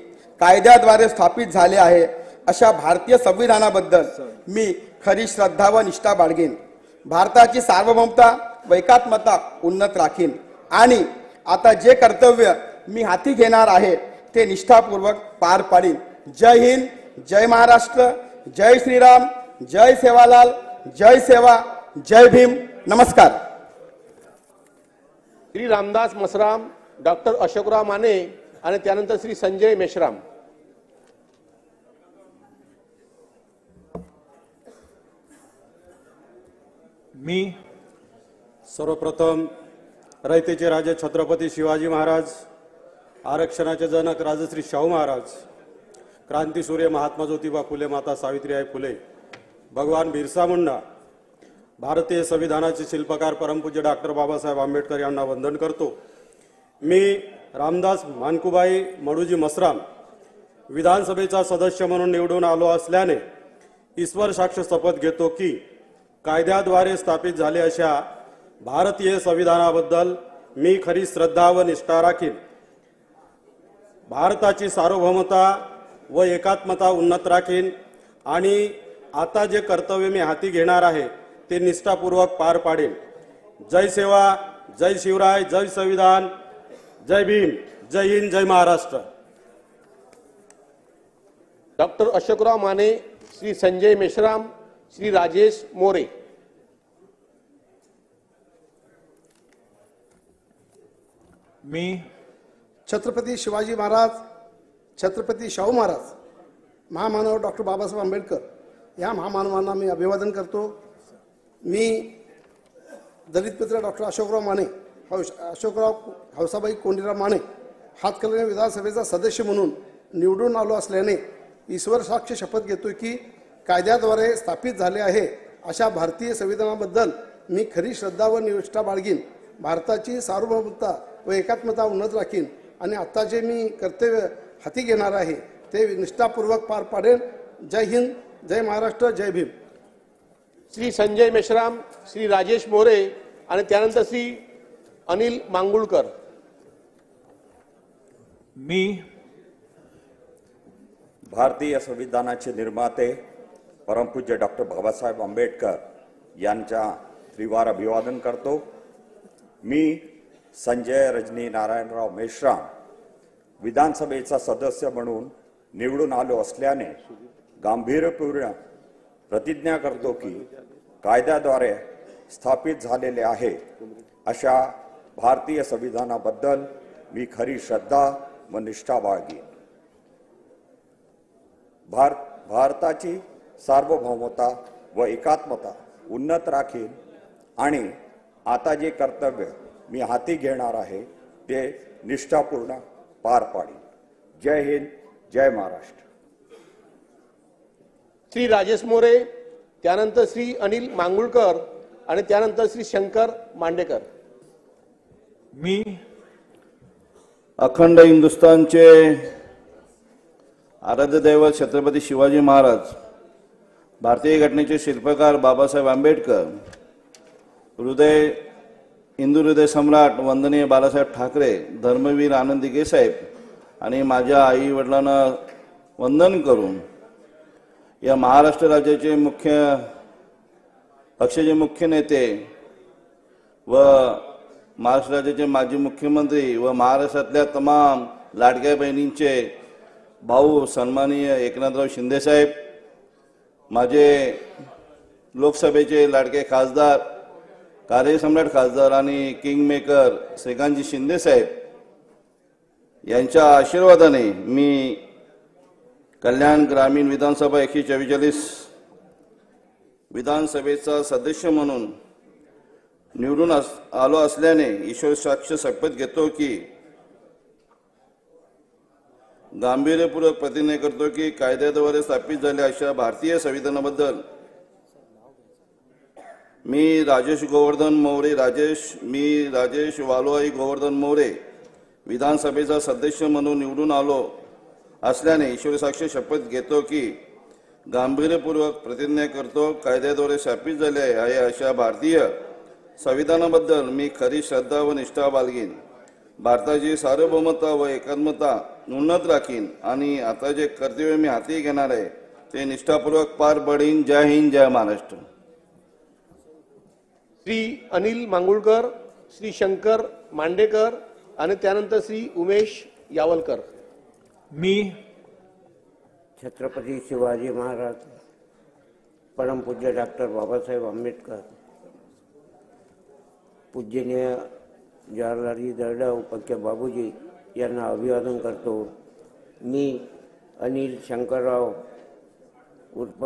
Speaker 2: कायद्याद्वारे स्थापित झाले आहे अशा भारतीय संविधानाबद्दल मी खरी श्रद्धा व निष्ठा बाळगेन. भारताची सार्वभौमता व एकात्मता उन्नत राखीन आणि आता जे कर्तव्य मी हाती घेणार आहे ते निष्ठापूर्वक पार पाडीन. जय हिंद, जय महाराष्ट्र, जय श्रीराम, जय सेवालाल, जय सेवा, जय भीम. नमस्कार.
Speaker 7: श्री रामदास मसराम, डॉक्टर अशोकराव माने आणि त्यानंतर श्री संजय मेश्राम.
Speaker 1: मी
Speaker 9: सर्वप्रथम रयतेचे राजे छत्रपती शिवाजी महाराज, आरक्षणाचे जनक राजश्री शाहू महाराज, क्रांतीसूर्य महात्मा ज्योतिबा फुले, माता सावित्रीबाई फुले, भगवान बिरसा मुंडा, भारतीय संविधानाचे शिल्पकार परमपूज्य डॉक्टर बाबासाहेब आंबेडकर यांना वंदन करतो. मी रामदास मानकुबाई मडूजी मसराम विधानसभेचा सदस्य म्हणून निवडून आलो असल्याने ईश्वर साक्ष शपथ घेतो की कायद्याद्वारे स्थापित झाले अशा भारतीय संविधानाबद्दल मी खरी श्रद्धा व निष्ठा राखीन. भारताची सार्वभौमता व एकात्मता उन्नत राखीन आणि आता जे कर्तव्य मी हाती घेणार आहे ते निष्ठापूर्वक पार पाडेल. जय सेवा, जय शिवराय, जय संविधान, जय भीम, जय हिंद, जय महाराष्ट्र.
Speaker 7: डॉक्टर अशोकराव माने, श्री संजय मेश्राम, श्री राजेश मोरे.
Speaker 1: मी
Speaker 3: छत्रपती शिवाजी महाराज, छत्रपती शाहू महाराज, महामानव डॉक्टर बाबासाहेब आंबेडकर या महामानवांना मी अभिवादन करतो. मी दलित मित्र डॉक्टर अशोकराव माने, अशोकराव हौसाबाई कोंडीराव माने हातकणंगले विधानसभेचा सदस्य म्हणून
Speaker 19: निवडून आलो असल्याने ईश्वर साक्ष शपथ घेतो की कायद्याद्वारे स्थापित झाले आहे अशा भारतीय संविधानाबद्दल मी खरी श्रद्धा व निष्ठा बाळगीन. भारताची सार्वभौमता व एकात्मता उन्नत राखीन आणि आता जे मी कर्तव्य हाती घेणार आहे ते निष्ठापूर्वक पार पाडेन. जय हिंद, जय महाराष्ट्र, जय भीम.
Speaker 7: श्री संजय मेश्राम, श्री राजेश मोरे आणि त्यानंतर श्री अनिल मांगुळकर.
Speaker 22: मी भारतीय संविधानाचे निर्माते परमपूज्य डॉक्टर बाबासाहेब आंबेडकर यांच्या त्रिवार अभिवादन करतो. मी संजय रजनी नारायणराव मेश्राम विधानसभेचा सदस्य म्हणून निवडून आलो असल्याने गांभीर्यपूर्ण प्रतिज्ञा करतो की कायद्याद्वारे स्थापित झालेले आहे अशा भारतीय संविधानाबद्दल मी खरी श्रद्धा व निष्ठा बाळगीन. भारताची सार्वभौमता व एकात्मता उन्नत राखीन आणि आता जे कर्तव्य मी हाती घेणार आहे ते निष्ठापूर्ण पार पाडीन. जय हिंद, जय महाराष्ट्र.
Speaker 7: श्री राजेश मोरे, त्यानंतर श्री अनिल मांगुळकर आणि त्यानंतर श्री शंकर मांडेकर.
Speaker 22: मी
Speaker 11: अखंड हिंदुस्थानचे आराध्य दैवत छत्रपती शिवाजी महाराज, भारतीय घटनेचे शिल्पकार बाबासाहेब आंबेडकर, हिंदू हृदय सम्राट वंदनीय बाळासाहेब ठाकरे, धर्मवीर आनंद दिघे साहेब आणि माझ्या आई वडिलांना वंदन करून या महाराष्ट्र राज्याचे पक्षाचे मुख्य नेते व महाराष्ट्र राज्याचे माजी मुख्यमंत्री व महाराष्ट्रातल्या तमाम लाडक्या बहिणींचे भाऊ सन्माननीय एकनाथराव शिंदे साहेब, माझे लोकसभेचे लाडके खासदार, कार्यसम्राट खासदार आणि किंग मेकर श्रीकांतजी शिंदे साहेब यांच्या आशीर्वादाने मी कल्याण ग्रामीण विधानसभा 144 विधानसभेचा सदस्य म्हणून निवडून आलो असल्याने ईश्वर साक्ष शपथ घेतो की गांभीर्यपूर्वक प्रतिज्ञा करतो की कायद्याद्वारे स्थापित झालेल्या अशा भारतीय संविधानाबद्दल मी राजेश वालोआई गोवर्धन मोरे विधानसभेचा सदस्य म्हणून निवडून आलो असल्याने ईश्वर साक्ष शपथ घेतो की गांभीर्यपूर्वक प्रतिज्ञा करतो कायद्याद्वारे स्थापित झाले आहे अशा भारतीय संविधानाबद्दल मी खरी श्रद्धा व निष्ठा बाळगीन. भारताची सार्वभौमता व एकात्मता उन्नत राखीन आणि आता जे कर्तव्य मी हाती घेणार आहे ते निष्ठापूर्वक पार पाडीन. जय हिंद, जय महाराष्ट्र.
Speaker 7: श्री अनिल मांगुळकर, श्री शंकर मांडेकर आणि त्यानंतर श्री उमेश यावलकर.
Speaker 23: मी छत्रपती शिवाजी महाराज, परमपूज्य डॉक्टर बाबासाहेब आंबेडकर, पूजनीय जवाहरलाल दर्डा उपाख्य बाबूजी यांना अभिवादन करतो. मी अनिल शंकरराव उर्फ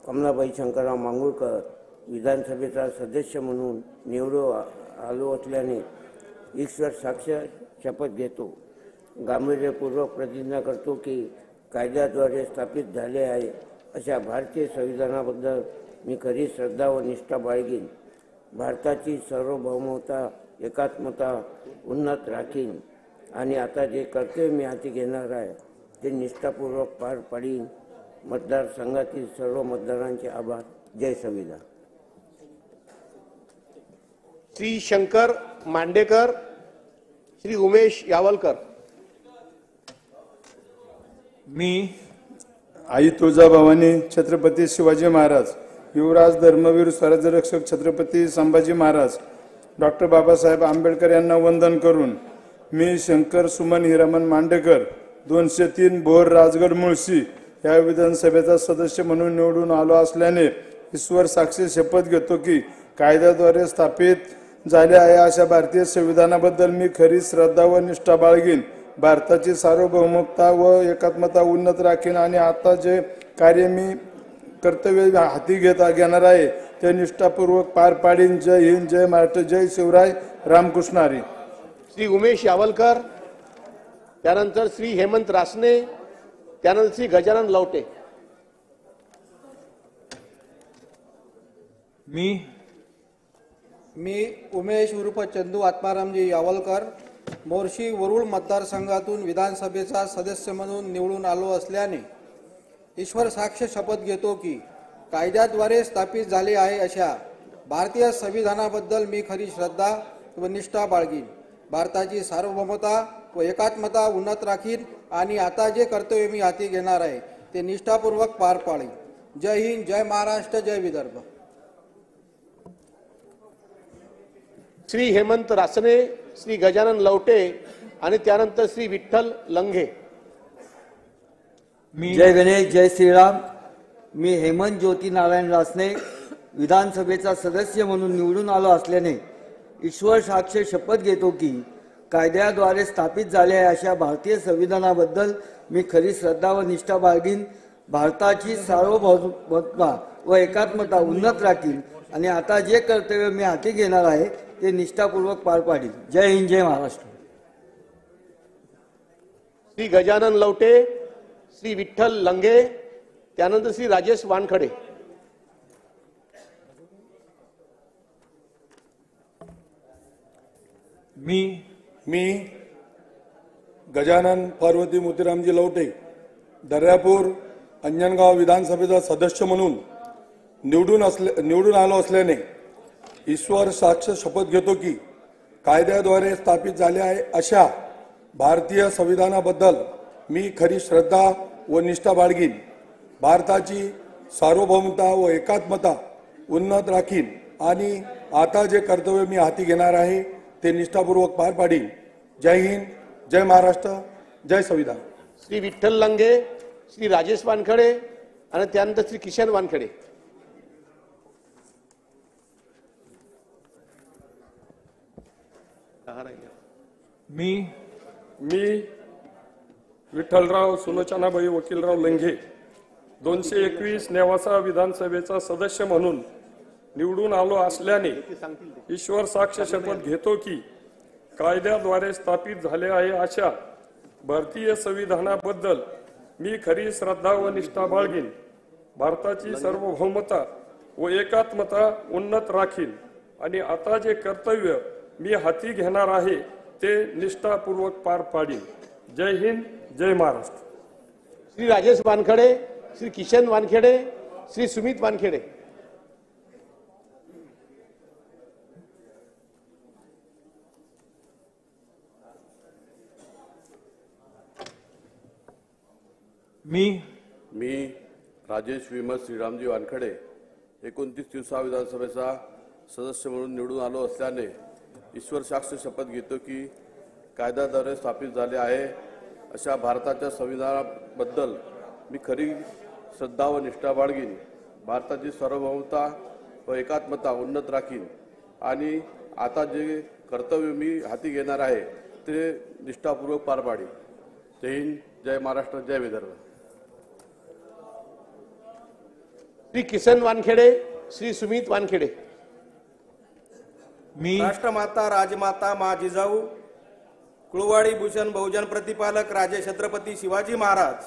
Speaker 23: कमलाबाई शंकरराव मांगुळकर विधानसभेचा सदस्य म्हणून निवडून आलो असल्याने ईश्वर साक्ष शपथ घेतो. गांभीर्यपूर्वक प्रतिज्ञा करतो की कायद्याद्वारे स्थापित झाले आहे अशा भारतीय संविधानाबद्दल मी खरी श्रद्धा व निष्ठा बाळगीन. भारताची सार्वभौमता एकात्मता उन्नत राखीन आणि आता जे कर्तव्य मी हाती घेणार आहे ते निष्ठापूर्वक पार पाडीन. मतदारसंघातील सर्व मतदारांचे आभार. जय संविधान.
Speaker 7: श्री शंकर मांडेकर, श्री उमेश यावलकर.
Speaker 1: मी आई तुळजाभवानी छत्रपती शिवाजी महाराज, युवराज धर्मवीर स्वराज्यरक्षक छत्रपती संभाजी महाराज, डॉक्टर बाबासाहेब आंबेडकर यांना वंदन करून मी शंकर सुमन हिरामन मांडेकर 203 भोर राजगड मुळशी या विधानसभेचा सदस्य म्हणून निवडून आलो असल्याने ईश्वर साक्षी शपथ घेतो की कायद्याद्वारे स्थापित झाले आहे अशा भारतीय संविधानाबद्दल मी खरी श्रद्धा व निष्ठा बाळगीन. भारताची सार्वभौमता व एकात्मता उन्नत राखीन आणि आता जे कार्य मी कर्तव्य हाती घेणार आहे ते निष्ठापूर्वक पार पाडीन. जय हिंद, जय महाराष्ट्र, जय शिवराय, रामकृष्ण हरी.
Speaker 7: श्री उमेश यावलकर. त्यानंतर श्री हेमंत रासने, त्यानंतर श्री गजानन लवटे.
Speaker 12: मी उमेश उर्फ चंदू आत्मारामजी यावलकर मोर्शी वरुळ मतदारसंघातून विधानसभेचा सदस्य म्हणून निवडून आलो असल्याने ईश्वर साक्ष शपथ घेतो की कायद्याद्वारे स्थापित झाले आहे अशा भारतीय संविधानाबद्दल मी खरी श्रद्धा व निष्ठा बाळगीन. भारताची सार्वभौमता व एकात्मता उन्नत राखीन आणि आता जे कर्तव्य मी हाती घेणार आहे ते निष्ठापूर्वक पार पाडीन. जय हिंद, जय महाराष्ट्र, जय विदर्भ.
Speaker 7: श्री हेमंत रासने, श्री गजानन लवटे आणि त्यानंतर श्री विठ्ठल लंघे.
Speaker 17: जय गणेश, जय श्रीराम. मी हेमंत ज्योती नारायण रासने विधानसभेचा सदस्य म्हणून निवडून आलो असल्याने ईश्वर साक्ष शपथ घेतो की कायद्याद्वारे स्थापित झाले आहे अशा भारतीय संविधानाबद्दल मी खरी श्रद्धा व निष्ठा बाळगीन. भारताची सार्वभौमता व एकात्मता उन्नत राखीन आणि आता जे कर्तव्य मी हाती घेणार आहे ते निष्ठापूर्वक पार पाडीन. जय हिंद, जय महाराष्ट्र.
Speaker 7: श्री गजानन लवटे, श्री विठ्ठल लंघे, त्यानंतर श्री राजेश वानखडे.
Speaker 1: मी गजानन पार्वती मोतीरामजी लवटे दर्यापूर अंजनगाव विधानसभेचा सदस्य म्हणून निवडून आलो असल्याने ईश्वर साक्ष शपथ घेतो की कायद्याद्वारे स्थापित झाले आहे अशा भारतीय संविधानाबद्दल मी खरी श्रद्धा व निष्ठा बाळगीन. भारताची सार्वभौमता व एकात्मता उन्नत राखीन आणि आता जे कर्तव्य मी हाती घेणार आहे ते निष्ठापूर्वक पार पाडीन. जय हिंद, जय महाराष्ट्र, जय संविधान.
Speaker 7: श्री विठ्ठल लंघे, श्री राजेश वानखडे आणि त्यानंतर श्री किशन वानखडे.
Speaker 10: मी विठ्ठलराव सुलोचनाबाई वकीलराव लंघे 221 नेवासा विधानसभेचा सदस्य म्हणून निवडून आलो असल्याने ईश्वर साक्ष शपथ घेतो की कायद्याद्वारे स्थापित झाले आहे अशा भारतीय संविधानाबद्दल मी खरी श्रद्धा व निष्ठा बाळगीन. भारताची सार्वभौमता व एकात्मता उन्नत राखीन आणि आता जे कर्तव्य मी हाती घेणार आहे ते निष्ठापूर्वक पार पाडीन. जय हिंद, जय महाराष्ट्र.
Speaker 7: श्री राजेश वानखडे, श्री किशन वानखेडे, श्री सुमित वानखेडे.
Speaker 20: मी राजेश विमल श्रीरामजी वानखडे 29 दिवसा विधानसभेचा सदस्य म्हणून निवडून आलो असल्याने ईश्वर साक्ष शपथ घेतो की कायद्याद्वारे स्थापित झाले आहे अशा भारताच्या संविधानाबद्दल मी खरी श्रद्धा व निष्ठा बाळगीन. भारताची सार्वभौमता व एकात्मता उन्नत राखीन आणि आता जे कर्तव्य मी हाती घेणार आहे ते निष्ठापूर्वक पार पाडीन. जय हिंद, जय महाराष्ट्र, जय विदर्भ.
Speaker 7: श्री किसन वानखेडे, श्री सुमित वानखेडे.
Speaker 12: राष्ट्रमाता राजमाता मा जिजाऊ कुळवाडी भूषण बहुजन प्रतिपालक राजे छत्रपती शिवाजी महाराज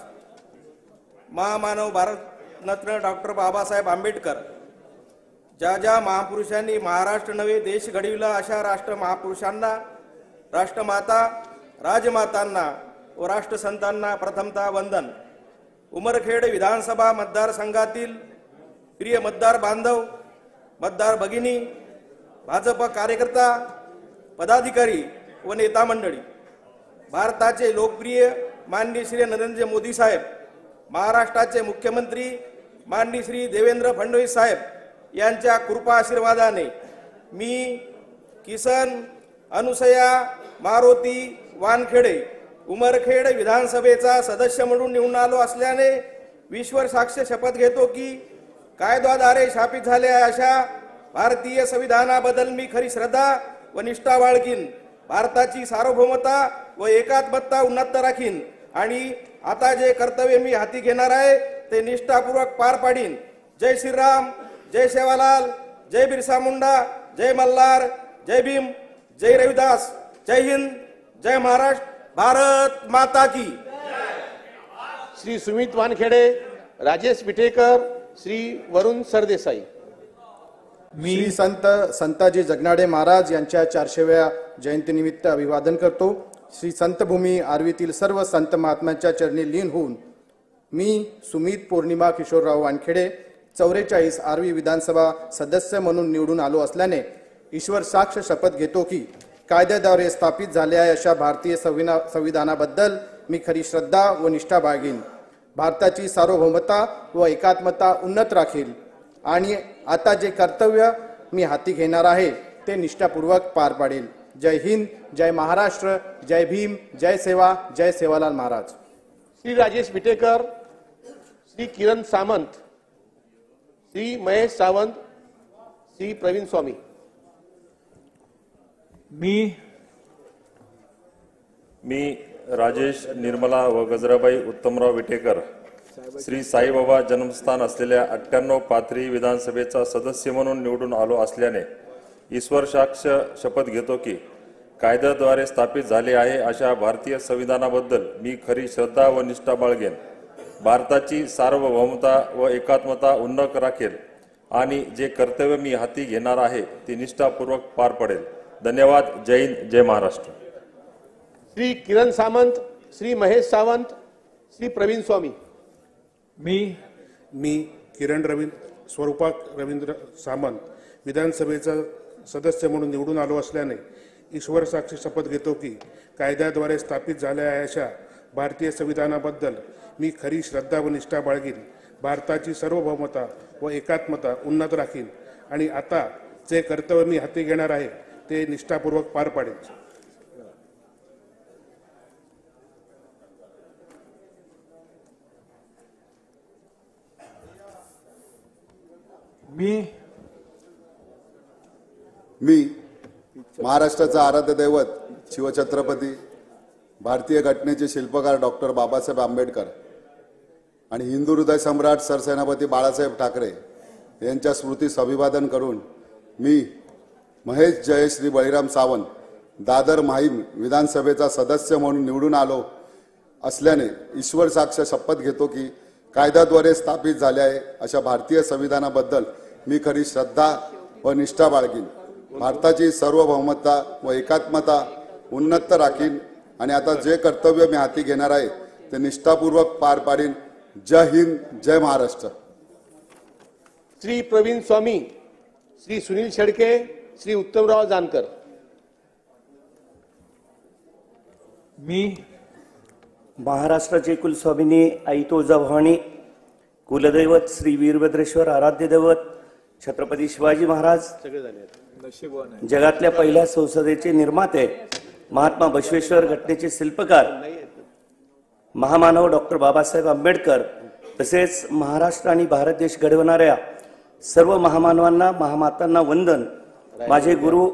Speaker 12: महामानव भारतरत्न डॉक्टर बाबासाहेब आंबेडकर ज्या महापुरुषांनी महाराष्ट्र नवे देश घडविला अशा राष्ट्र महापुरुषांना, राष्ट्रमाता राजमातांना व राष्ट्रसंतांना प्रथमतः वंदन. उमरखेड विधानसभा मतदारसंघातील प्रिय मतदार बांधव, मतदार भगिनी, भाजप कार्यकर्ता, पदाधिकारी व नेता मंडळी, भारताचे लोकप्रिय माननीय श्री नरेंद्र मोदी साहेब, महाराष्ट्राचे मुख्यमंत्री माननीय श्री देवेंद्र फडणवीस साहेब यांच्या कृपा आशीर्वादाने मी किसन अनुसया मारुती वानखेडे उमरखेड विधानसभेचा सदस्य म्हणून निवडून आलो असल्याने ईश्वर साक्ष शपथ घेतो की कायद्याद्वारे स्थापित झाले अशा भारतीय संविधानाबद्दल मी खरी श्रद्धा व निष्ठा बाळगीन. भारताची सार्वभौमता व एकात्मता उन्नत राखीन आणि आता जे कर्तव्य मी हाती घेणार आहे ते निष्ठापूर्वक पार पाडीन. जय श्रीराम, जय सेवालाल, जय बिरसा मुंडा, जय मल्हार, जय भीम, जय रविदास. जय हिंद, जय महाराष्ट्र, भारत माता की.
Speaker 7: श्री सुमित वानखेडे, राजेश विटेकर, श्री वरुण सरदेसाई.
Speaker 16: श्री संत संताजी जगनाडे महाराज यांच्या 400व्या जयंतीनिमित्त अभिवादन करतो. श्री संतभूमी आर्वीतील सर्व संत महात्म्यांच्या चरणी लीन होऊन मी सुमित पौर्णिमा किशोरराव वानखेडे 44 आर्वी विधानसभा सदस्य म्हणून निवडून आलो असल्याने ईश्वर साक्ष शपथ घेतो की कायद्याद्वारे स्थापित झाले आहे अशा भारतीय संविधानाबद्दल मी खरी श्रद्धा व निष्ठा बाळगीन. भारताची सार्वभौमता व एकात्मता उन्नत राखील आणि आता जे कर्तव्य मी हाती घेणार आहे ते निष्ठापूर्वक पार पाडेल. जय हिंद, जय महाराष्ट्र, जय भीम, जय सेवा, जय सेवालाल महाराज.
Speaker 7: श्री राजेश विटेकर, श्री किरण सामंत, श्री महेश सावंत, श्री प्रवीण स्वामी.
Speaker 4: मी राजेश निर्मला व गजराबाई उत्तमराव विटेकर श्री साईबाबा जन्मस्थान असलेल्या 98 पाथरी विधानसभेचा सदस्य म्हणून निवडून आलो असल्याने ईश्वर साक्ष शपथ घेतो की कायद्याद्वारे स्थापित झाले आहे अशा भारतीय संविधानाबद्दल मी खरी श्रद्धा व निष्ठा बाळगेन. भारताची सार्वभौमता व एकात्मता उन्नत राखेल आणि जे कर्तव्य मी हाती घेणार आहे ते निष्ठापूर्वक पार पडेल. धन्यवाद. जय हिंद, जय महाराष्ट्र.
Speaker 7: श्री किरण सामंत, श्री महेश सावंत, श्री प्रवीण स्वामी.
Speaker 5: मी किरण स्वरूपा रवींद्र सामंत विधानसभेचा सदस्य म्हणून निवडून आलो असल्याने ईश्वर साक्षी शपथ घेतो की कायद्याद्वारे स्थापित झाल्या आहे अशा भारतीय संविधानाबद्दल मी खरी श्रद्धा व निष्ठा बाळगीन. भारताची सार्वभौमता व एकात्मता उन्नत राखीन आणि आता जे कर्तव्य मी हाती घेणार आहे ते निष्ठापूर्वक पार पाडेल.
Speaker 11: मी महाराष्ट्राचा आराध्य दैवत शिवछत्रपती भारतीय घटनेचे शिल्पकार डॉक्टर बाबासाहेब आंबेडकर आणि हिंदू हृदय सम्राट सरसेनापती बाळासाहेब ठाकरे यांच्या स्मृतीस अभिवादन करून मी महेश जयश्री बळीराम सावंत दादर माहीम विधानसभेचा सदस्य म्हणून निवडून आलो असल्याने ईश्वर साक्ष शपथ घेतो की कायद्याद्वारे स्थापित झाले आहे अशा भारतीय संविधानाबद्दल मी खरी श्रद्धा व निष्ठा बाळगीन. भारताची सार्वभौमता व एकात्मता उन्नत राखीन आणि आता जे कर्तव्य मी हाती घेणार आहे ते निष्ठापूर्वक पार पाडीन. जय हिंद, जय महाराष्ट्र.
Speaker 7: श्री प्रवीण स्वामी, श्री सुनील शेडके, श्री उत्तमराव जानकर.
Speaker 13: महाराष्ट्राचे कुलस्वामिनी आई तुळजाभवानी, कुलदैवत श्री वीरभद्रेश्वर आराध्य दैवत छत्रपती शिवाजी महाराज, जगातल्या पहिल्या संसदेचे निर्माते महात्मा बसवेश्वर घटनेचे शिल्पकार महामानव डॉक्टर बाबासाहेब आंबेडकर तसेच महाराष्ट्र आणि भारत देश घडवणाऱ्या सर्व महामानवांना महामातांना वंदन. माझे गुरु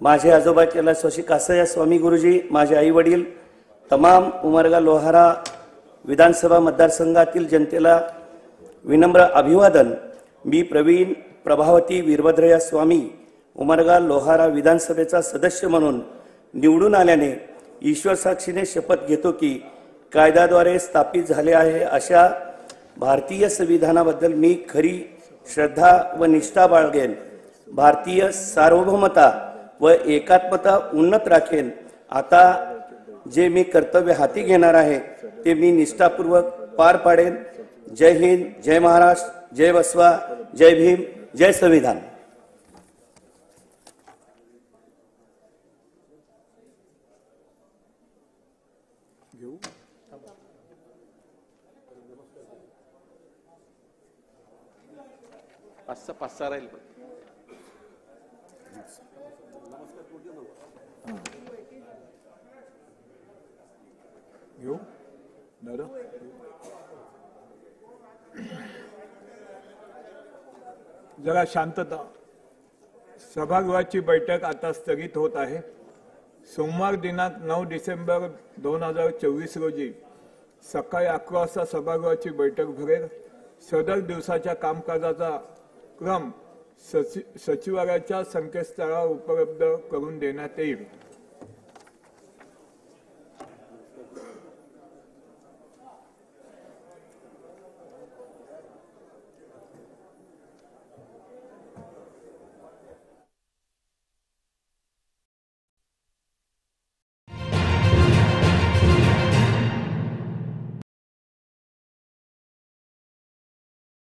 Speaker 13: माझे आजोबा कैलासवासी कासया स्वामी गुरुजी, माझे आई वडील, तमाम उमरगा लोहारा विधानसभा मतदारसंघातील जनतेला विनम्र अभिवादन. मी प्रवीण प्रभावती वीरभद्रया स्वामी उमरगा लोहारा विधानसभेचा सदस्य म्हणून निवडून आल्याने ईश्वर साक्षीने शपथ घेतो की कायद्याद्वारे स्थापित झाले आहे अशा भारतीय संविधानाबद्दल मी खरी श्रद्धा व निष्ठा बाळगेन. भारतीय सार्वभौमता व एकात्मता उन्नत राखेन. आता जे मी कर्तव्य हाती घेणार आहे ते मी निष्ठापूर्वक पार पाडेन. जय हिंद, जय महाराष्ट्र, जय बसवा, जय भीम, जय संविधान.
Speaker 7: पाच सहा राहील.
Speaker 24: जरा शांतता. सभागृहाची बैठक आता स्थगित होत आहे. सोमवार दिनांक 9 डिसेंबर 2024 रोजी सकाळी 11 वाजता सभागृहाची बैठक भरेल. सदर दिवसाच्या कामकाजाचा क्रम सचिवालयाच्या संकेतस्थळावर उपलब्ध करून देण्यात येईल.